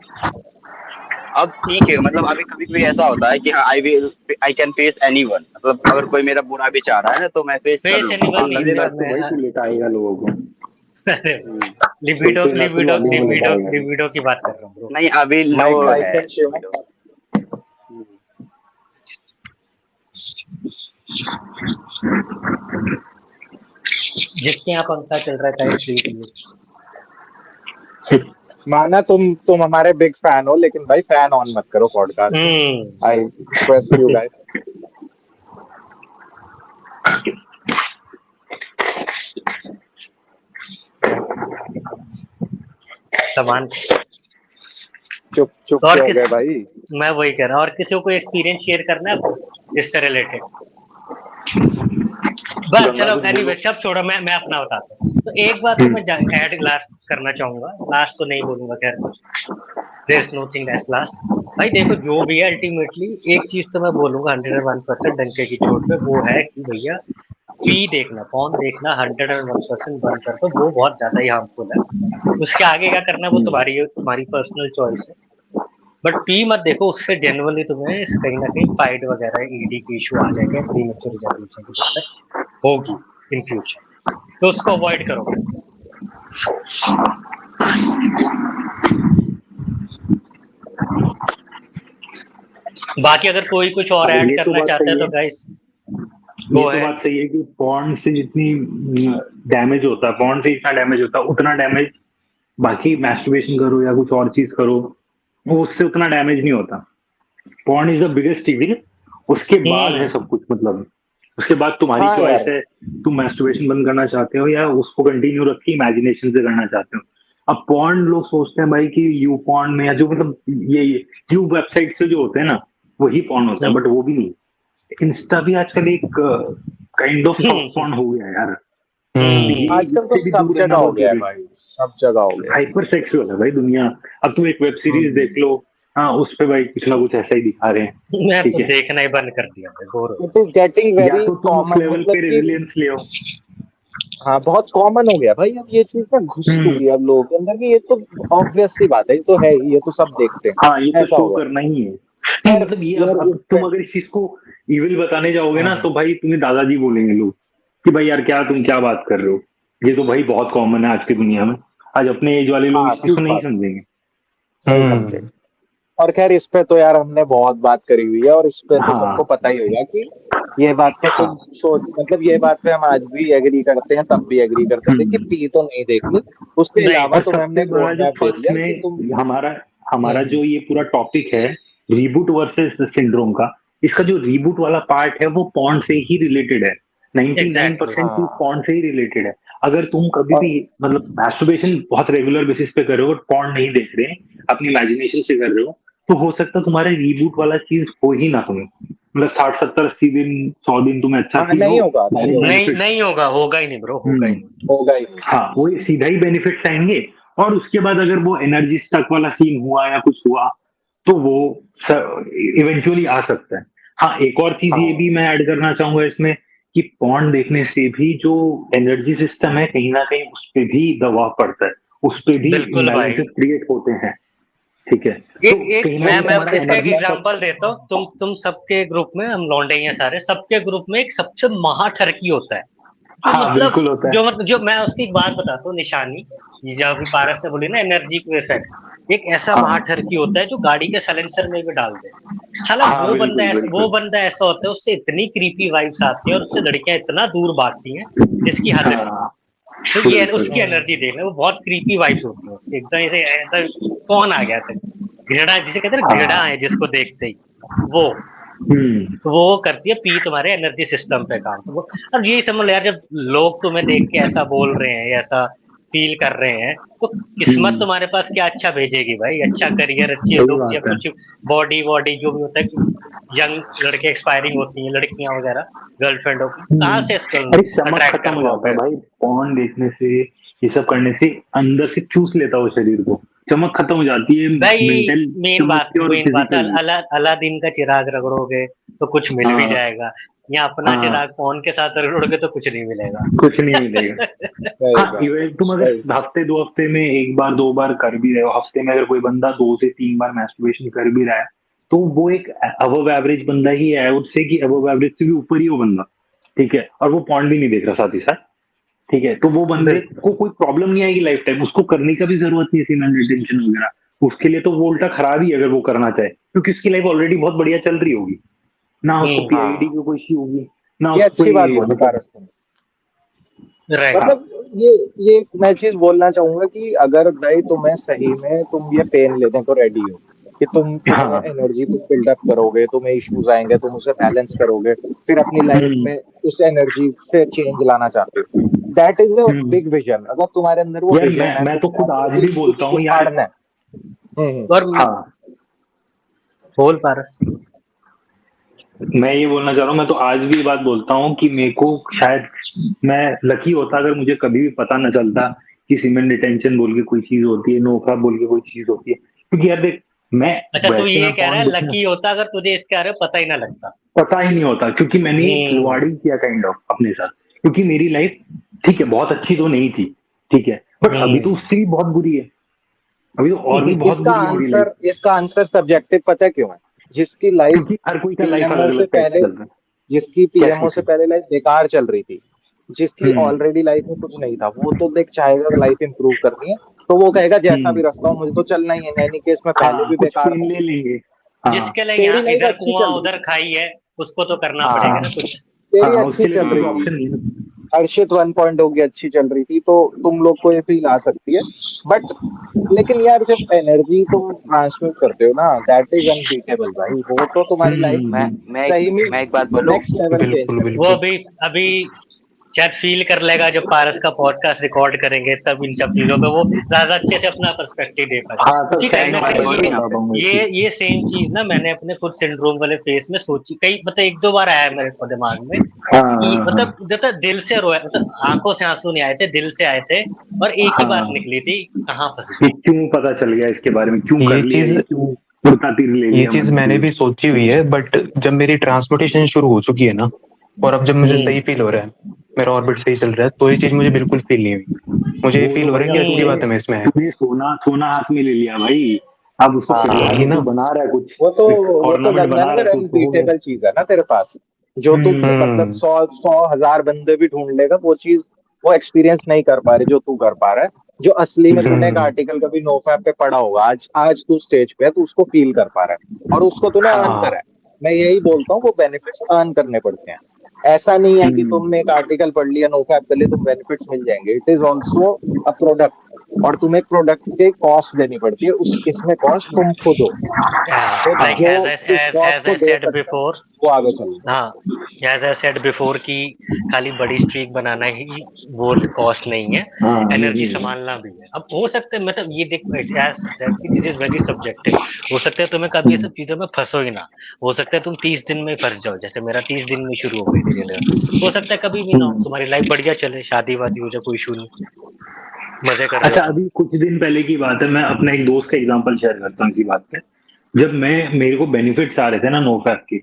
Speaker 5: अब ठीक है, मतलब अभी कभी कभी ऐसा होता है कि हाँ, आई कैन फेस एनीवन। मतलब अगर कोई मेरा बुरा भी चाह रहा है ना, तो मैं फेस कर
Speaker 1: फेस
Speaker 5: लूंगा।
Speaker 1: एनीवन
Speaker 4: हाँ,
Speaker 1: नहीं
Speaker 4: पहले
Speaker 1: मैं
Speaker 4: बात तो भाई तू लेट आएगा लोगों को।
Speaker 1: लिबिडो
Speaker 4: सुनते ना तो
Speaker 1: लिबिडो
Speaker 4: वाली में लेट
Speaker 1: लिबिडो
Speaker 4: आएगा।
Speaker 1: लिबिडो की बात कर रहा हूँ ब्रो।
Speaker 5: नहीं, अभी लो
Speaker 2: माइक
Speaker 5: है
Speaker 2: टाइसन शिवा।
Speaker 5: libido।
Speaker 1: जिसके यहाँ पंखा चल रहा है टाइट प्लीज।
Speaker 2: माना तुम हमारे बिग फैन हो, लेकिन भाई फैन ऑन मत करो पॉडकास्ट में। I request you guys.
Speaker 1: सामान
Speaker 2: चुप चुप
Speaker 1: और
Speaker 2: क्यों हो
Speaker 1: किस,
Speaker 2: गए भाई?
Speaker 1: मैं वही कह रहा हूँ, और किसी को एक्सपीरियंस शेयर करना है इससे रिलेटेड? बस
Speaker 4: गंगा
Speaker 1: चलो
Speaker 4: कुछ
Speaker 1: एनीवे
Speaker 4: बोलो।
Speaker 1: सब छोड़ो, मैं अपना बताता हूँ। तो एक बात तो मैं ऐड लास्ट करना चाहूंगा, लास्ट तो नहीं बोलूंगा खैर कुछ, there is no thing as last. भाई देखो जो भी है अल्टीमेटली एक चीज तो मैं बोलूंगा 101% डंके की चोट पे, वो है कि भैया पी देखना, फोन देखना 101% बंद कर दो, वो बहुत ज्यादा ही हार्मफुल है। उसके आगे क्या करना है वो तुम्हारी पर्सनल चॉइस है, बट पी मत देखो, उससे जनरली तुम्हें कहीं ना कहीं पाइड वगैरह ईडी की इशू आ जाएगा, प्रीमेच्योर इजैकुलेशन की दिक्कत होगी इन फ्यूचर, तो उसको अवॉइड करो guys। बाकी अगर कोई कुछ और
Speaker 4: हाँ,
Speaker 1: ऐड
Speaker 4: ये तो
Speaker 1: करना
Speaker 4: बात
Speaker 1: चाहता है
Speaker 4: सही
Speaker 1: तो
Speaker 4: है।
Speaker 1: गाइस
Speaker 4: ये
Speaker 1: गो
Speaker 4: तो
Speaker 1: है।
Speaker 4: बात सही है कि पॉर्न से जितनी डैमेज होता है, पॉर्न से इतना डैमेज होता है, उतना डैमेज बाकी मैस्टरबेशन करो या कुछ और चीज करो, वो उससे उतना डैमेज नहीं होता। Porn is the biggest evil. उसके बाद है सब कुछ। मतलब उसके बाद तुम्हारी
Speaker 2: हाँ
Speaker 4: चॉइस
Speaker 2: यार।
Speaker 4: है, तुम मैस्टरबेशन बंद करना चाहते हो या उसको कंटिन्यू रख के इमेजिनेशन से करना चाहते हो। अब पॉर्न लोग सोचते हैं भाई कि यू पॉर्न में, या जो मतलब ये यू वेबसाइट से जो होते हैं ना, वही पॉर्न होता है, बट वो भी नहीं। इंस्टा भी आजकल एक काइंड ऑफ सॉफ्ट पॉर्न हो गया है यार। ये
Speaker 2: आजकल तो
Speaker 4: इससे भी
Speaker 2: सब
Speaker 4: दूर रहना
Speaker 2: जगह हो
Speaker 4: बहुत
Speaker 2: गया है
Speaker 4: जरूरी है।
Speaker 2: भाई, सब जगह हो गया है।
Speaker 4: हाइपर सेक्सुअल है भाई दुनिया। अब तुम एक वेब सीरीज देख लो, हाँ उस पे भाई कुछ ना कुछ ऐसा ही दिखा रहे हैं।
Speaker 1: मैं
Speaker 4: ठीक
Speaker 1: तो
Speaker 4: है,
Speaker 1: देखना ही बंद कर दिया भाई, बोर हो
Speaker 2: इट इज गेटिंग
Speaker 4: या
Speaker 2: वेरी
Speaker 4: तो तुम उस
Speaker 2: कॉमन,
Speaker 4: लेवल
Speaker 2: मतलब
Speaker 4: पे
Speaker 2: कि
Speaker 4: रेजिलियंस ले आओ।
Speaker 2: हाँ बहुत कॉमन हो गया भाई। अब ये चीज ना घुस
Speaker 4: हम्म,
Speaker 2: चुकी है अब लोगों के अंदर कि ये तो ऑब्वियस सी बात है, ये तो है ही, ये तो सब देखते हैं,
Speaker 4: हाँ, ये तो
Speaker 2: ऐसा
Speaker 4: शो
Speaker 2: हो गया।
Speaker 4: करना ही है। नहीं
Speaker 2: यार
Speaker 4: मतलब ये
Speaker 2: यार
Speaker 4: अब
Speaker 2: इस पे,
Speaker 4: तुम अगर इस चीज को इविल बताने जाओगे ना,
Speaker 2: हाँ
Speaker 4: तो भाई तुम्हें दादाजी बोलेंगे लोग कि भाई यार क्या तुम क्या बात कर रहे हो। ये तो भाई बहुत कॉमन है आज की दुनिया में। आज अपने एज वाले लोग
Speaker 2: हाँ
Speaker 4: इस चीज को
Speaker 2: ठीक
Speaker 4: नहीं
Speaker 2: बात,
Speaker 4: समझेंगे।
Speaker 2: नहीं समझे। और खैर इस पे तो यार हमने बहुत बात करी हुई है, और इस पे तो सबको
Speaker 4: हाँ
Speaker 2: पता ही होगा कि ये बात तो तुम
Speaker 4: हाँ।
Speaker 2: सोच, मतलब ये बात पे हम आज भी एग्री करते हैं, तब भी एग्री करते थे कि
Speaker 4: हम्म।
Speaker 2: पी तो नहीं देखनी। उसके
Speaker 1: नहीं
Speaker 2: अलावा
Speaker 4: और
Speaker 2: तुम्हें हमने
Speaker 4: सबसे
Speaker 2: रोड
Speaker 4: बड़ा जो
Speaker 2: मैप दे
Speaker 4: फर्स्ट
Speaker 2: दिया कि तुम।
Speaker 4: में हमारा हमारा
Speaker 2: हम्म,
Speaker 4: जो ये पूरा टॉपिक है, रीबूट वर्सेस सिंड्रोम का, इसका जो रीबूट वाला पार्ट है वो पॉर्न से ही रिलेटेड है। 99% चीज पॉर्न से ही रिलेटेड है। अगर तुम कभी भी मतलब मैस्टरबेशन बहुत रेगुलर बेसिस पे कर रहे हो, पॉर्न नहीं देख रहे, अपनी इमेजिनेशन से कर रहे हो, तो हो सकता है तुम्हारे रीबूट वाला चीज हो ही ना तुम्हें, मतलब 60-70-80 दिन 100 दिन तुम्हें अच्छा फील
Speaker 2: नहीं
Speaker 4: हो,
Speaker 2: होगा,
Speaker 1: नहीं होगा, होगा ही नहीं ब्रो, होगा ही नहीं।
Speaker 2: होगा ही।
Speaker 4: हाँ, वो सीधा ही बेनिफिट्स आएंगे। और उसके बाद अगर वो एनर्जी स्टक वाला सीन हुआ या कुछ हुआ तो वो इवेंचुअली आ सकता है। हाँ, एक और चीज ये भी मैं ऐड करना चाहूंगा इसमें कि पॉर्न देखने से भी जो एनर्जी सिस्टम है कहीं ना कहीं उस पे भी दबाव पड़ता है, उस पे भी
Speaker 1: बिल्कुल भाई।
Speaker 4: इम्बैलेंसेस क्रिएट होते हैं। ठीक है,
Speaker 1: एक मैं
Speaker 4: तुम्हारा
Speaker 1: इसका एक
Speaker 4: energy
Speaker 1: एग्जांपल देता हूँ। तुम सबके ग्रुप में, हम लौंडे ही हैं सारे, सबके ग्रुप में एक सबसे महाठरकी होता है जो
Speaker 4: हाँ,
Speaker 1: मतलब
Speaker 4: बिल्कुल होता है।
Speaker 1: जो मैं उसकी एक बात बताता हूँ, निशानी जो अभी पारस ने बोली ना, एनर्जी को इफेक्ट, एक ऐसा
Speaker 4: हाँ।
Speaker 1: महाठरकी होता है जो गाड़ी के साइलेंसर में भी डाल दे। साला
Speaker 4: हाँ, बिल्कुल,
Speaker 1: वो बंदा ऐसा होता है, उससे इतनी क्रीपी वाइब्स आती है और उससे लड़कियां इतना दूर भागती हैं जिसकी हद नहीं।
Speaker 4: हाँ,
Speaker 1: तो ये
Speaker 4: बिल्कुल।
Speaker 1: उसकी एनर्जी देखना, वो बहुत क्रीपी वाइब्स होती है उसकी, एकदम ऐसे ऐसा कौन आ गया था, घृणा जिसे कहते हैं ना, घृणा है जिसको देखते ही वो तो वो करती है पी तुम्हारे एनर्जी सिस्टम पे काम। तो वो अब यही समझ लो यार, जब लोग तुम्हें देख के ऐसा बोल रहे हैं या ऐसा फील कर रहे हैं, तो किस्मत तुम्हारे पास क्या अच्छा भेजेगी भाई, अच्छा करियर, अच्छी
Speaker 4: सही
Speaker 1: लुक या
Speaker 4: बात है।
Speaker 1: कुछ बॉडी वॉडी जो भी होता है, यंग लड़के एक्सपायरिंग होती हैं, लड़कियां वगैरह, गर्लफ्रेंड होती, कहाँ से इसको
Speaker 4: अरे चमक
Speaker 1: अट्रैक्ट
Speaker 4: खत्म
Speaker 1: कर
Speaker 4: हो जाता है
Speaker 1: पाओगे?
Speaker 4: भाई, पॉर्न देखने से, ये सब करने से अंदर से चूस लेता है शरीर को, चमक खत्म हो जाती है,
Speaker 1: भाई
Speaker 4: मेंटल चमक की और
Speaker 1: मेन बात
Speaker 4: फिजिकल।
Speaker 1: अलादीन का चिराग रगड़ोगे तो कुछ मिल भी
Speaker 4: हाँ,
Speaker 1: जाएगा, या अपना
Speaker 4: हाँ,
Speaker 1: चिराग फोन के साथ रगड़ोगे तो कुछ नहीं मिलेगा।
Speaker 4: कुछ नहीं मिलेगा।
Speaker 2: सही
Speaker 4: हाँ,
Speaker 2: बात,
Speaker 4: इवन तुम अगर
Speaker 2: सही।
Speaker 4: हफ्ते 2 हफ्ते में 1 बार 2 बार कर भी रहे हो, हफ्ते में अगर कोई बंदा 2 से 3 बार मैस्टरबेशन कर भी रहा है, तो वो एक अबव एवरेज बंदा ही है, उससे कि अबव एवरेज से भी ऊपर ही वो बंदा, ठीक है, और वो पॉइंट भी नहीं देख रहा साथ ही साथ, ठीक है, तो वो बंदे को कोई प्रॉब्लम नहीं आएगी लाइफ टाइम, उसको करने का भी जरूरत नहीं है सीमेंट रिटेंशन वगैरह, उसके लिए तो वो उल्टा खराब ही है अगर वो करना चाहे, क्योंकि उसकी लाइफ ऑलरेडी बहुत बढ़िया चल रही होगी, ना उसको पीआईडी की कोई इश्यू होगी, ना
Speaker 2: ये
Speaker 4: उसको
Speaker 2: अच्छी बात
Speaker 4: कोई
Speaker 2: बोली पारस तुमने।
Speaker 1: राइट।
Speaker 2: मतलब ये मैं चीज बोलना चाहूंगा कि अगर भाई तुम्हें सही में तुम ये पेन लेने को रेडी हो कि तुम्हें
Speaker 4: हाँ।
Speaker 2: एनर्जी को बिल्डअप करोगे, तुम्हें इश्यूज आएंगे, तुम उसे बैलेंस करोगे, फिर अपनी लाइफ में उस एनर्जी से चेंज लाना चाहते हो, that is a big vision. अगर तुम्हारे अंदर वो
Speaker 4: यार
Speaker 2: विजन है
Speaker 4: मैं तो खुद आज
Speaker 2: तुम्हें
Speaker 4: भी बोलता
Speaker 2: कुछ
Speaker 4: हूँ यार।
Speaker 2: उखाड़ना है।
Speaker 1: और
Speaker 4: हाँ,
Speaker 1: बोल पारस।
Speaker 4: मैं ये बोलना चाह रहा हूँ, मैं तो आज भी ये बात बोलता हूँ कि मेरे को शायद मैं लकी होता अगर मुझे कभी भी पता न चलता कि सीमेंट डिटेंशन बोल के कोई चीज होती है, नोफा बोल के कोई चीज होती है, क्योंकि यार देख मैं
Speaker 1: अच्छा, तू
Speaker 4: वैसे
Speaker 1: ये
Speaker 4: ना
Speaker 1: कह रहा है
Speaker 4: porn देखना
Speaker 1: लकी होता अगर तुझे इसके बारे में पता ही ना लगता?
Speaker 4: पता ही नहीं होता, क्योंकि मैंने खिलवाड़ ही किया काइंड ऑफ अपने साथ, क्योंकि मेरी लाइफ ठीक है बहुत अच्छी तो नहीं थी, ठीक है, बट अभी तो उससे भी बहुत बुरी है, अभी तो और भी बहुत बुरी है मेरी लाइफ,
Speaker 2: इसका आंसर सब्जेक्टिव पता है क्यों है? जिसकी लाइफ
Speaker 4: क्योंकि हर कोई का लाइफ
Speaker 2: पीएमओ
Speaker 4: अलग
Speaker 2: से
Speaker 4: अलग
Speaker 2: पहले
Speaker 4: चल रहा है।
Speaker 2: जिसकी पीएमओ
Speaker 4: कैसी
Speaker 2: से
Speaker 4: थी?
Speaker 2: पहले लाइफ बेकार चल रही थी, जिसकी ऑलरेडी लाइफ में कुछ नहीं था, वो तो देख चाहेगा लाइफ इंप्रूव करनी है, तो वो कहेगा जैसा भी रास्ता हो मुझे तो चलना ही है, एनी केस मैं पहले
Speaker 4: हाँ,
Speaker 2: भी
Speaker 4: कुछ
Speaker 2: बेकार
Speaker 4: पेन
Speaker 2: था।
Speaker 4: ले लेंगे। हाँ,
Speaker 1: जिसके लिए
Speaker 2: तेरी
Speaker 1: यहाँ
Speaker 2: लाइफ
Speaker 1: इधर
Speaker 2: अच्छी
Speaker 1: कुआं
Speaker 2: चल रही
Speaker 1: उधर
Speaker 2: थी।
Speaker 1: खाई है, उसको तो करना
Speaker 2: हाँ,
Speaker 1: पड़ेगा ना कुछ।
Speaker 2: तेरी
Speaker 4: हाँ,
Speaker 2: अच्छी
Speaker 4: उसके लिए
Speaker 2: चल
Speaker 4: तो
Speaker 2: रही
Speaker 4: कोई
Speaker 2: थी,
Speaker 4: ऑप्शन नहीं है।
Speaker 2: हर्षित 1.0 की अच्छी चल रही थी, तो तुम लोग को ये फील आ सकती है, बट लेकिन यार जब एनर्जी तुम ट्रांसमिट करते हो ना, दैट इज अनबीटेबल भाई, वो तो तुम्हारी लाइफ
Speaker 5: मैं मैं
Speaker 2: सही में
Speaker 5: मैं एक बात बोलूं।
Speaker 2: नेक्स्ट लेवल चेंज
Speaker 3: बिल्कुल
Speaker 2: करेगी।
Speaker 1: वो
Speaker 3: बिल्कुल।
Speaker 1: अभी अभी शायद फील कर लेगा जब पारस का पॉडकास्ट रिकॉर्ड करेंगे, तब इन सब चीजों पे वो ज्यादा अच्छे से अपना पर्सपेक्टिव दे पाएगा,
Speaker 4: हाँ, तब
Speaker 1: क्योंकि कहीं
Speaker 5: मैं
Speaker 1: ना
Speaker 5: एक बात
Speaker 1: कहीं
Speaker 5: बोलूं यहाँ पे।
Speaker 1: ये सेम चीज ना मैंने अपने खुद सिंड्रोम वाले फेस में सोची, कई मतलब 1-2 बार आया मेरे को दिमाग में कि मतलब जब तक दिल से रोया, मतलब आंखों से आंसू नहीं आए थे, दिल से आए थे, और एक ही बात निकली थी, कहाँ फंस
Speaker 4: कि
Speaker 1: गए।
Speaker 4: क्यों पता चल गया इसके बारे में, क्यों
Speaker 3: ये
Speaker 4: कर लिया,
Speaker 3: चीज
Speaker 4: ये क्यों उड़ता तीर ले
Speaker 3: ये
Speaker 4: लिया
Speaker 3: चीज
Speaker 4: मन
Speaker 3: मैंने
Speaker 4: से।
Speaker 3: भी सोची हुई है, बट जब मेरी ट्रांसपोर्टेशन शुरू हो चुकी है ना, और अब जब मुझे सही फील हो रहा है, मेरा ऑर्बिट सही चल रहा है, तो ये चीज मुझे बिल्कुल फील नहीं हुई। मुझे ये
Speaker 4: वो
Speaker 3: फील
Speaker 4: तो
Speaker 3: हो
Speaker 4: भाई
Speaker 3: रहा है कि अच्छी बात है मैं इसमें है।
Speaker 4: तूने सोना सोना हाथ में ले लिया भाई, अब उसको
Speaker 3: वही ना।
Speaker 4: तो बना रहा है कुछ,
Speaker 2: वो तो
Speaker 4: ऑर्नामेंट बना रहा है कुछ, तो वो
Speaker 2: अनबीटेबल चीज है ना तेरे पास, जो तू मतलब 100 1000 बंदे भी ढूंढ लेगा, वो चीज वो एक्सपीरियंस नहीं कर पा रहे जो तू कर पा रहा है, जो असली में तूने एक आर्टिकल कभी नोफैप पे पढ़ा होगा, आज आज तू स्टेज पे है, तू उसको फील कर पा रहा है और उसको तूने अर्न करा है। मैं यही बोलता हूँ, वो बेनिफिट्स अर्न करने पड़ते हैं। ऐसा नहीं है कि तुमने एक आर्टिकल पढ़ लिया, नोफैप कर लिया, तुम बेनिफिट्स मिल जाएंगे। It is also a product, और तुम्हें एक प्रोडक्ट की कॉस्ट देनी पड़ती है, उस इसमें कॉस्ट तुम खुद हो, फिर
Speaker 1: लाइक
Speaker 2: जो
Speaker 1: एज
Speaker 2: इस कॉस्ट
Speaker 1: एज
Speaker 2: को
Speaker 1: आई
Speaker 2: दे
Speaker 1: सेड
Speaker 2: सकता है
Speaker 1: बिफोर,
Speaker 2: वो आगे चलेगा।
Speaker 1: हाँ, एज आई सेड बिफोर कि खाली बड़ी स्ट्रीक बनाना ही वो कॉस्ट नहीं है,
Speaker 4: हाँ
Speaker 1: एनर्जी
Speaker 4: नहीं
Speaker 1: संभालना भी है। अब हो सकता है मतलब ये देखो एज सेड कि दिस इज वेरी सब्जेक्टिव, हो सकता है तुम्हें कभी ये सब चीजों में फंसो ही ना, हो सकता है तुम 30 दिन में फंस जाओ, जैसे मेरा 30 दिन में शुरू हो गई थी रिलेशन, हो सकता है कभी भी ना हो, तुम्हारी लाइफ बढ़िया चले, शादी वादी हो जाए, कोई इशू नहीं, मजे कर रहे हो
Speaker 4: अच्छा,
Speaker 1: तुम।
Speaker 4: अभी कुछ दिन पहले की बात है, मैं अपना एक दोस्त का एग्जांपल शेयर करता हूँ इसी बात पे। जब मेरे को बेनिफिट्स आ रहे थे ना नो फैप के,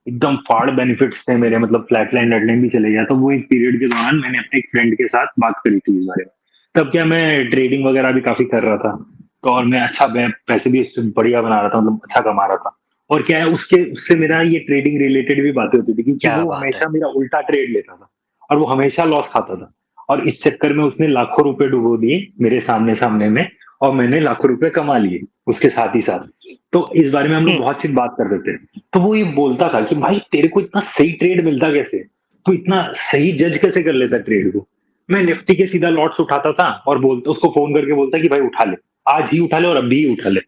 Speaker 4: एकदम फाड़ बेनिफिट्स थे मेरे, मतलब फ्लैट लाइन रेड लाइन भी चले गया, तो वो एक पीरियड के दौरान मैंने अपने एक फ्रेंड के साथ बात करी थी इस बारे में। तब क्या मैं ट्रेडिंग वगैरह भी काफी कर रहा था, तो और मैं पैसे भी इससे बढ़िया बना रहा था, मतलब अच्छा कमा रहा था। और क्या है, उसके उससे मेरा ये ट्रेडिंग रिलेटेड भी बातें होती थी, क्योंकि
Speaker 1: क्या
Speaker 4: वो
Speaker 1: बात है।
Speaker 4: हमेशा मेरा उल्टा ट्रेड लेता था और वो हमेशा लॉस खाता था। और इस चक्कर में उसने लाखों रुपए डुबो दिए मेरे सामने सामने में, और मैंने लाखों रुपए कमा लिए उसके साथ ही साथ। तो इस बारे में हम लोग बहुत सी बात कर रहे थे, तो वो ये बोलता था कि भाई तेरे को इतना सही ट्रेड मिलता कैसे, तू इतना सही जज कैसे कर लेता ट्रेड को। मैं निफ्टी के सीधा लॉट्स उठाता था और बोलता, उसको फोन करके बोलता कि भाई उठा ले, आज ही उठा ले और अभी ही उठा ले।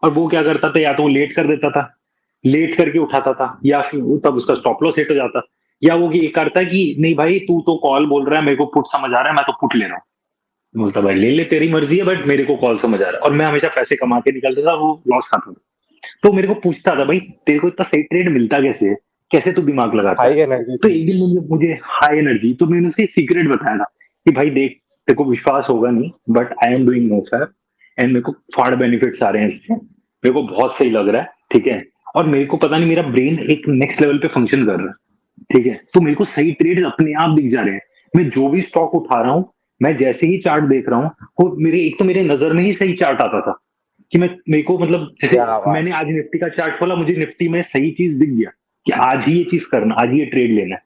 Speaker 4: और वो क्या करता था, या तो वो लेट कर देता था, लेट करके उठाता था, या फिर तब उसका स्टॉप लॉस हिट हो जाता, या वो ये करता कि नहीं भाई तू तो कॉल बोल रहा है, मेरे को पुट समझ आ रहा है, मैं तो पुट ले रहा हूँ। बोलता भाई ले ले, तेरी मर्जी है, बट मेरे को कॉल समझ आ रहा है। और मैं हमेशा पैसे कमा के निकलता था, वो लॉस खाता था। तो मेरे को पूछता था भाई तेरे को इतना सही ट्रेड मिलता कैसे है, कैसे तू दिमाग लगाता है।
Speaker 2: हाई एनर्जी
Speaker 4: तो एक दिन मुझे हाई एनर्जी, तो मैंने उससे सीक्रेट बताया था कि भाई देख, तेरे को विश्वास होगा नहीं, but I am doing no sir, and मेरे को फाड़ बेनिफिट्स आ रहे हैं इससे, मेरे को बहुत सही लग रहा है, ठीक है। और मेरे को पता नहीं, मेरा ब्रेन एक नेक्स्ट लेवल पे फंक्शन कर रहा है, ठीक है। तो मेरे को सही ट्रेड अपने आप दिख जा रहे हैं। मैं जो भी स्टॉक उठा रहा हूँ, मैं जैसे ही चार्ट देख रहा हूँ, वो मेरे एक तो मेरे नजर में ही सही चार्ट आता था कि मैं, मेरे को मतलब जैसे
Speaker 2: क्या बात।
Speaker 4: मैंने आज निफ्टी का चार्ट खोला, मुझे निफ्टी में सही चीज दिख गया कि आज ही ये चीज करना, आज ही ये ट्रेड लेना है।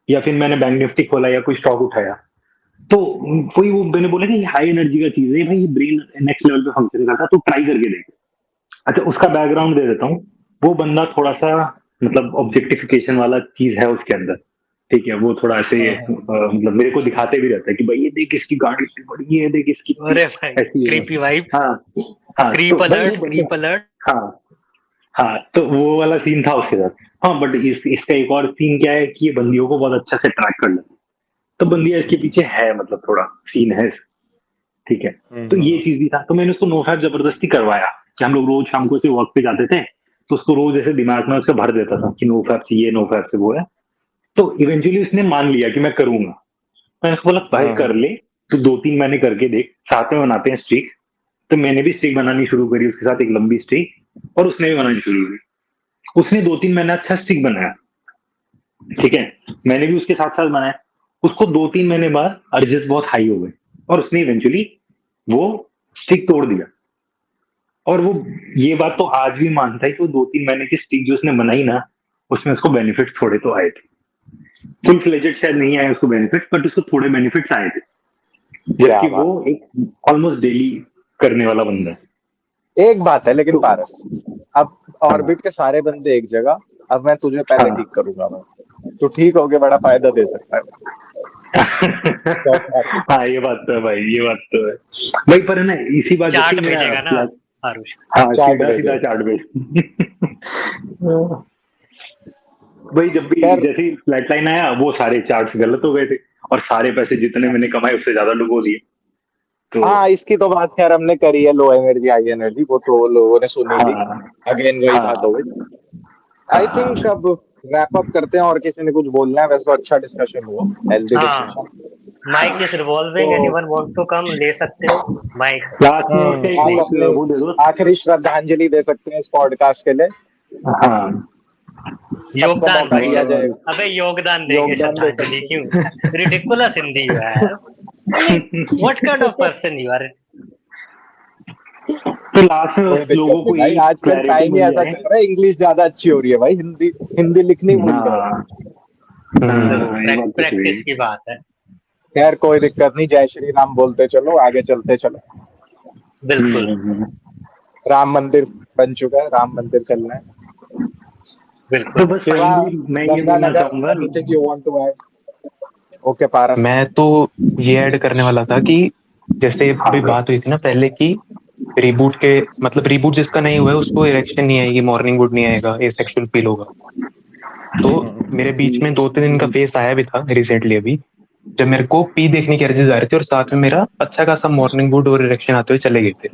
Speaker 4: या फिर मैंने बैंक निफ्टी खोला या कोई स्टॉक उठाया, तो कोई वो मैंने बोला कि ये हाई एनर्जी का चीज है भाई, ये ब्रेन नेक्स्ट लेवल पे फंक्शन करता है, तो ट्राई करके देख। अच्छा, उसका बैकग्राउंड दे देता हूँ। वो बंदा थोड़ा सा मतलब ऑब्जेक्टिफिकेशन वाला चीज है उसके अंदर, ठीक है। वो थोड़ा ऐसे मतलब मेरे को दिखाते भी रहता है कि भाई ये देख इसकी गाड़ी इतनी बड़ी है, देख इसकी
Speaker 1: अरे भाई
Speaker 4: ऐसी है।
Speaker 1: क्रीपी वाइब,
Speaker 4: हाँ हाँ,
Speaker 1: क्रीप
Speaker 4: तो भाई वो
Speaker 1: अलर्ट,
Speaker 4: बंदा,
Speaker 1: क्रीप अलर्ट।
Speaker 4: हाँ हाँ, तो वो वाला सीन था उसके साथ। हाँ, बट इसका एक और सीन क्या है कि ये बंदियों को बहुत अच्छा से ट्रैक कर लेता है। तो बंदिया इसके पीछे है, मतलब थोड़ा सीन है, ठीक है। तो ये चीज भी था, तो मैंने उसको नो फैप जबरदस्ती करवाया कि हम लोग रोज शाम को से वर्क पे जाते थे, तो उसको रोज ऐसे दिमाग में उसका भर देता था कि नो फैप से ये, नो फैप से वो है। तो इवेंचुअली उसने मान लिया कि मैं करूंगा। मैंने उसको बोला भाई कर ले, तो 2-3 महीने करके देख, साथ में बनाते हैं स्ट्रीक। तो मैंने भी स्ट्रीक बनानी शुरू करी उसके साथ, एक लंबी स्ट्रीक, और उसने भी बनानी शुरू की। उसने 2-3 महीना अच्छा स्ट्रीक बनाया, ठीक है। मैंने भी उसके साथ साथ बनाया। उसको 2-3 महीने बाद अर्जेस बहुत हाई हो गए, और उसने इवेंचुअली वो स्टिक तोड़ दिया। और वो ये बात तो आज भी मानता है कि वो 2-3 महीने की स्टिक जो उसने बनाई ना, उसमें उसको बेनिफिट थोड़े तो आए थे। फुल फ्लेजेड शायद नहीं आए उसको बेनिफिट, बट उसको थोड़े बेनिफिट्स आए थे, जबकि वो एक ऑलमोस्ट डेली करने वाला बंदा है।
Speaker 2: एक बात है लेकिन
Speaker 4: तो
Speaker 2: पारस, अब ऑर्बिट के सारे बंदे एक जगह, अब मैं तुझे पहले
Speaker 4: हाँ
Speaker 2: ठीक करूंगा, मैं तो ठीक हो गया, बड़ा फायदा दे सकता है
Speaker 4: हाँ, ये बात तो है भाई, ये बात तो है भाई। पर है ना, इसी बात
Speaker 1: चार्ट
Speaker 4: जैसे
Speaker 1: भेजेगा ना
Speaker 4: मेरा,
Speaker 1: आरुष।
Speaker 4: हाँ
Speaker 2: चार्ट
Speaker 4: सीधा सीधा
Speaker 2: भेजेगा।
Speaker 4: चार्ट भेज भाई। जब भी
Speaker 2: खैर
Speaker 4: जैसे ही फ्लैट लाइन आया, वो सारे चार्ट्स गलत हो गए थे, और सारे पैसे जितने मैंने कमाए उससे ज्यादा डुबो दिए। तो
Speaker 2: हाँ, इसकी तो बात खैर हमने करी है, लो एनर्जी हाई एनर्जी, वो तो लोगों ने सुनी ली।
Speaker 4: हाँ
Speaker 2: अगेन वही बात हो
Speaker 4: हाँ
Speaker 2: गई। आई थिंक अब रैप अप करते हैं, और किसी ने कुछ बोलना है? वैसे तो अच्छा डिस्कशन हुआ, हेल्दी
Speaker 1: हाँ,
Speaker 2: डिस्कशन।
Speaker 1: माइक इज रिवॉल्विंग,
Speaker 2: तो
Speaker 1: एनीवन वांट टू कम, ले सकते हो माइक।
Speaker 4: लास्ट में उसका
Speaker 2: आप
Speaker 4: एक
Speaker 2: अपनी
Speaker 4: वो दे दो।
Speaker 2: आखिरी श्रद्धांजलि दे सकते हैं इस पॉडकास्ट के लिए,
Speaker 4: हाँ,
Speaker 2: सबको
Speaker 1: योगदान
Speaker 2: मौका
Speaker 1: भाई,
Speaker 2: दिया जाएगा,
Speaker 1: अबे योगदान देंगे,
Speaker 2: योगदान दे
Speaker 1: श्रद्धांजलि
Speaker 2: सकते
Speaker 1: क्यों? रिडिकुलस हिंदी यू है, what kind of person you are.
Speaker 4: तो लास्ट में
Speaker 2: कोई
Speaker 4: उस
Speaker 2: दिक्कत
Speaker 4: लोगों
Speaker 2: नहीं
Speaker 4: को
Speaker 2: भाई,
Speaker 4: यही
Speaker 2: आजकल
Speaker 4: क्लैरिटी
Speaker 2: टाइम ही
Speaker 4: मिल
Speaker 2: ऐसा
Speaker 4: जाए।
Speaker 2: चल रहा है, इंग्लिश ज्यादा अच्छी हो रही है भाई, हिंदी हिंदी लिखनी भूल गए।
Speaker 4: हाँ ये बात तो सही
Speaker 1: प्रैक्टिस
Speaker 4: है।
Speaker 1: की बात है।
Speaker 2: खैर कोई दिक्कत नहीं, जय श्री राम बोलते चलो, आगे चलते चलो।
Speaker 1: बिल्कुल
Speaker 4: हम्म।
Speaker 2: राम मंदिर बन चुका है, राम मंदिर चलना है।
Speaker 4: तो
Speaker 1: बिल्कुल।
Speaker 4: बस
Speaker 2: शिवा,
Speaker 4: फाइनली मैं ये बोलना
Speaker 2: गंगानगर,
Speaker 4: चाहूंगा।
Speaker 2: Anything you want to add? Okay Paras.
Speaker 3: मैं तो ये ऐड करने वाला था कि जैसे अभी बात हुई थी ना पहले की रिबूट के मतलब रिबूट जिसका नहीं हुआ है उसको इरेक्शन नहीं आएगी, मॉर्निंग वुड नहीं आएगा, एसेक्सुअल फील होगा। तो मेरे बीच में 2-3 दिन का फेस आया भी था रिसेंटली अभी, जब मेरे को पी देखने की अर्जीज आ रही थी और साथ में मेरा अच्छा खासा मॉर्निंग वुड और इरेक्शन आते हुए चले गए थे।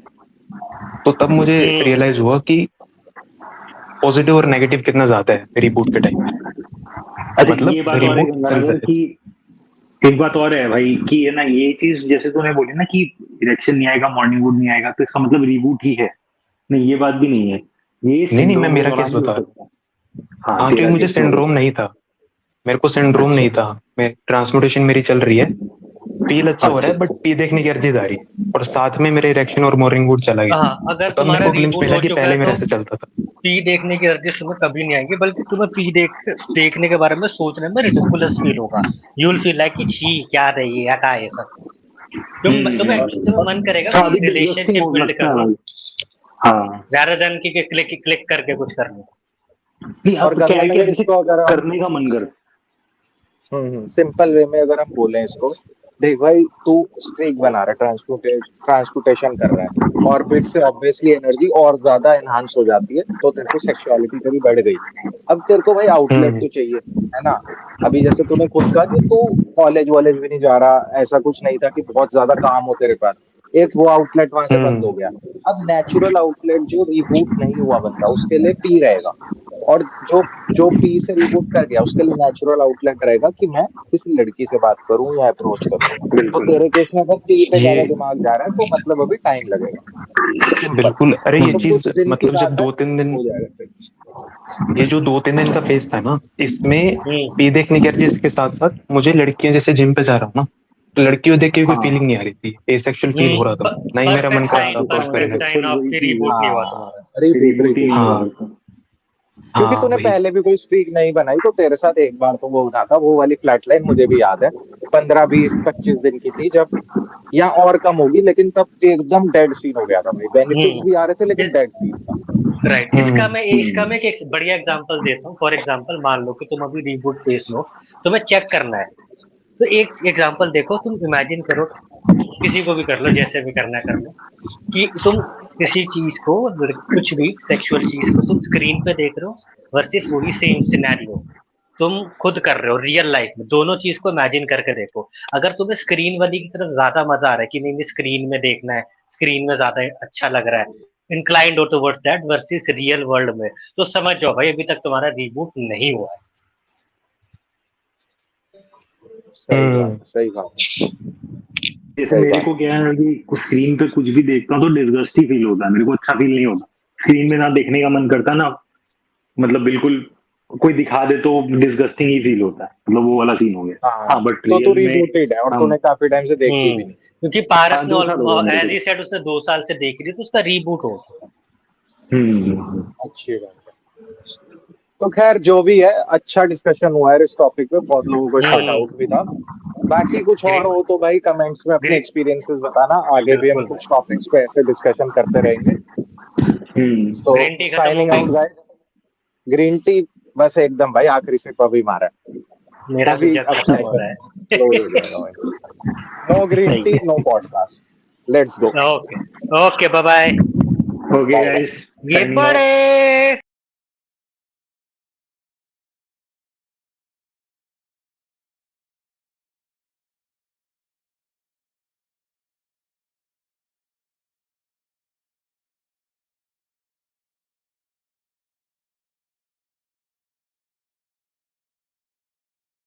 Speaker 3: तो तब मुझे रियलाइज हुआ कि पॉजिटिव और नेगेटिव कितना ज्यादा है रिबूट के टाइम पे।
Speaker 4: अच्छा
Speaker 3: मतलब
Speaker 4: ये बात और है गंगानगर कि एक बात और है भाई कि है ना, ये चीज जैसे तूने बोली ना कि इरेक्शन नहीं आएगा, मॉर्निंग वुड नहीं आएगा, तो इसका मतलब रिबूट ही है। नहीं, ये बात भी नहीं है, ये
Speaker 3: नहीं मैं
Speaker 4: syndrome
Speaker 3: मेरा
Speaker 4: के
Speaker 3: केस
Speaker 4: दौरान भी
Speaker 3: बता
Speaker 4: हो
Speaker 3: रहा
Speaker 4: सकता है।
Speaker 3: हूँ।
Speaker 4: हाँ,
Speaker 3: हाँ,
Speaker 4: तेरा
Speaker 3: क्योंकि मुझे
Speaker 4: केस तो
Speaker 3: सिंड्रोम नहीं था, मेरे को सिंड्रोम
Speaker 4: अच्छा
Speaker 3: नहीं था, मैं ट्रांसपोर्टेशन मेरी चल रही है, फील अच्छा हो रहा है, बट पी देखने की अर्जीज आ रही है और साथ में मेरे इरेक्शन और मॉर्निंग वुड चला गया।
Speaker 1: हाँ, अगर
Speaker 3: तब मेरे
Speaker 1: तुम्हारा
Speaker 3: को ग्लिम्स
Speaker 1: रिबूट
Speaker 3: मिला
Speaker 1: हो
Speaker 3: कि
Speaker 1: चुका
Speaker 3: पहले
Speaker 1: है
Speaker 3: मेरे
Speaker 1: तो
Speaker 3: ऐसे चलता था।
Speaker 1: पी देखने की अर्जी तुम्हें कभी नहीं आएगी, बल्कि तुम्हें पी देखने के बारे में सोचने में रिडिकुलस फील होगा। यू विल फील लाइक कि छी क्या है ये, क्या है ये सब। तुम्हें मन करेगा
Speaker 4: हाँ,
Speaker 1: कि
Speaker 4: अभी डिस्गस्टिंग
Speaker 1: रिलेशनशिप
Speaker 4: हो
Speaker 1: बिल्ड
Speaker 4: लगता
Speaker 1: कर
Speaker 3: हाँ।
Speaker 4: है
Speaker 1: लो,
Speaker 4: भाई। हाँ,
Speaker 1: rather than कि क्लिक करके कुछ करने।
Speaker 4: नहीं
Speaker 2: और
Speaker 4: अब क्या है कि
Speaker 2: गंगानगर
Speaker 4: अब इसे
Speaker 2: इसको अगर हम
Speaker 4: करने का मन कर।
Speaker 2: सिंपल वे में अगर हम बोलें इसको, देख भाई तू स्ट्रीक बना रहा है, ट्रांसपोर्टेशन कर रहा है, ऑर्बिट से ऑब्वियसली एनर्जी और ज्यादा एनहांस हो जाती है, तो तेरे को सेक्सुअलिटी तेरी बढ़ गई। अब तेरे को भाई आउटलेट तो चाहिए, है ना। अभी जैसे तूने खुद कहा कि तू कॉलेज वॉलेज भी नहीं जा रहा, ऐसा कुछ नहीं था कि बहुत ज्यादा काम हो तेरे पास, एक वो आउटलेट वहां से बंद हो गया। अब नेचुरल आउटलेट जो रिबूट नहीं हुआ बंदा उसके लिए पी रहेगा, और जो जो पी से रिबूट कर गया उसके लिए नेचुरल आउटलेट रहेगा कि मैं किसी लड़की से बात करूं या अप्रोच करूं। तो
Speaker 4: बिल्कुल
Speaker 2: तेरे केस में अगर पी पे
Speaker 3: ये
Speaker 2: ज्यादा दिमाग जा रहा है तो मतलब अभी टाइम लगेगा, सिंपल।
Speaker 3: बिल्कुल, अरे ये
Speaker 2: तो
Speaker 3: चीज
Speaker 2: कुछ दिन की
Speaker 3: मतलब जब
Speaker 2: बात है,
Speaker 3: 2-3 दिन,
Speaker 2: हो जाएगा फिर।
Speaker 3: ये जो 2-3 दिन का फेज था ना, इसमें
Speaker 1: हम्म
Speaker 3: पी देखने की अर्जी के साथ साथ मुझे लड़कियां, जैसे जिम पे जा रहा हूँ ना, तो लड़कियों देख के कोई फीलिंग नहीं आ रही थी, एसेक्सुअल फील हो रहा था, ना ही मेरा मन कर रहा था अप्रोच
Speaker 1: परफेक्ट
Speaker 3: करने का।
Speaker 1: साइन ऑफ कि रिबूट नहीं हुआ
Speaker 2: हाँ,
Speaker 1: तुम्हारा।
Speaker 2: रिबूट
Speaker 4: रिबूट ही
Speaker 2: रिबूट।
Speaker 4: नहीं हुआ।
Speaker 3: हाँ
Speaker 2: क्योंकि
Speaker 3: हाँ
Speaker 2: तूने
Speaker 3: वही।
Speaker 2: पहले भी कोई स्ट्रीक नहीं बनाई, तो तेरे साथ एक बार तो वो उठा था, वो वाली फ्लैट लाइन मुझे भी याद है, 15-20-25 दिन की थी जब, या और कम होगी, लेकिन तब एकदम डेड सीन हो गया था भाई, बेनिफिट्स भी आ रहे थे लेकिन डेड सीन था।
Speaker 1: राइट, इसका मैं एक बढ़िया एग्जांपल देता हूँ। फॉर एग्जांपल मान लो कि तुम अभी रिबूट फेस में हो, तुम्हें चेक करना है। तो एक एग्जांपल देखो, तुम इमेजिन करो, किसी को भी कर लो, जैसे भी करना है कर लो, कि तुम किसी चीज को, कुछ भी सेक्सुअल चीज को तुम स्क्रीन पे देख रहे हो वर्सेस वही सेम सिनेरियो तुम खुद कर रहे हो रियल लाइफ में। दोनों चीज को इमेजिन करके देखो। अगर तुम्हें स्क्रीन वाली की तरफ ज्यादा मजा आ रहा है कि नहीं स्क्रीन में देखना है, स्क्रीन में ज्यादा अच्छा लग रहा है, इंक्लाइंड हो towards that versus real world में, तो समझ जाओ भाई अभी तक तुम्हारा रिबूट नहीं हुआ है।
Speaker 2: सही बात है, सही बात है,
Speaker 4: जैसे
Speaker 2: सही
Speaker 4: मेरे
Speaker 2: बात
Speaker 4: को क्या है कि कुछ स्क्रीन पे कुछ भी देखता हूँ तो डिस्गस्ट ही फील होता है, मेरे को अच्छा फील नहीं होता। स्क्रीन में ना देखने का मन करता ना, मतलब बिल्कुल कोई दिखा दे तो डिस्गस्टिंग ही फील होता है, मतलब वो वाला सीन हो गया।
Speaker 2: है। हाँ,
Speaker 4: हाँ, बट
Speaker 2: तो तू
Speaker 4: रियल में
Speaker 2: रिबूटेड है और
Speaker 4: हम
Speaker 2: तूने काफी टाइम से देखी भी नहीं।
Speaker 1: क्योंकि पारस
Speaker 4: हाँ,
Speaker 1: ने
Speaker 4: 2 साल हो गए मेरे
Speaker 1: एज
Speaker 4: को।
Speaker 1: ही सेड उसने 2 साल से देख ली, तो उसका रीबूट हो गया।
Speaker 4: हम्म।
Speaker 2: अच्छी बात है। तो खैर जो भी है, अच्छा डिस्कशन हुआ है इस टॉपिक पे, बहुत लोगों को इसका
Speaker 1: हम्म
Speaker 2: डाउट भी था। बाकी कुछ और
Speaker 1: ग्रेट
Speaker 2: हो तो भाई कमेंट्स में अपने
Speaker 1: ग्रेट
Speaker 2: एक्सपीरियंसेस बताना, आगे भी हम
Speaker 1: बिल्कुल
Speaker 2: कुछ टॉपिक्स पे ऐसे डिस्कशन करते रहेंगे। तो
Speaker 1: ग्रीन टी खत्म हो
Speaker 2: साइनिंग
Speaker 1: गई।
Speaker 2: Out guys. Green T bus एकदम भाई आखिरी सिप अभी मारा है,
Speaker 1: मेरा भी
Speaker 2: अभी
Speaker 1: जब
Speaker 2: अब
Speaker 1: खत्म
Speaker 2: सही
Speaker 1: हो रहा
Speaker 2: क्लोज हो जाएगा भाई। नो ग्रीन
Speaker 4: सही
Speaker 2: टी
Speaker 4: है।
Speaker 2: No podcast, let's go.
Speaker 1: है। Okay okay, bye bye.
Speaker 4: Okay guys,
Speaker 1: ये
Speaker 4: साइनिंग ऑफ।
Speaker 1: पड़े।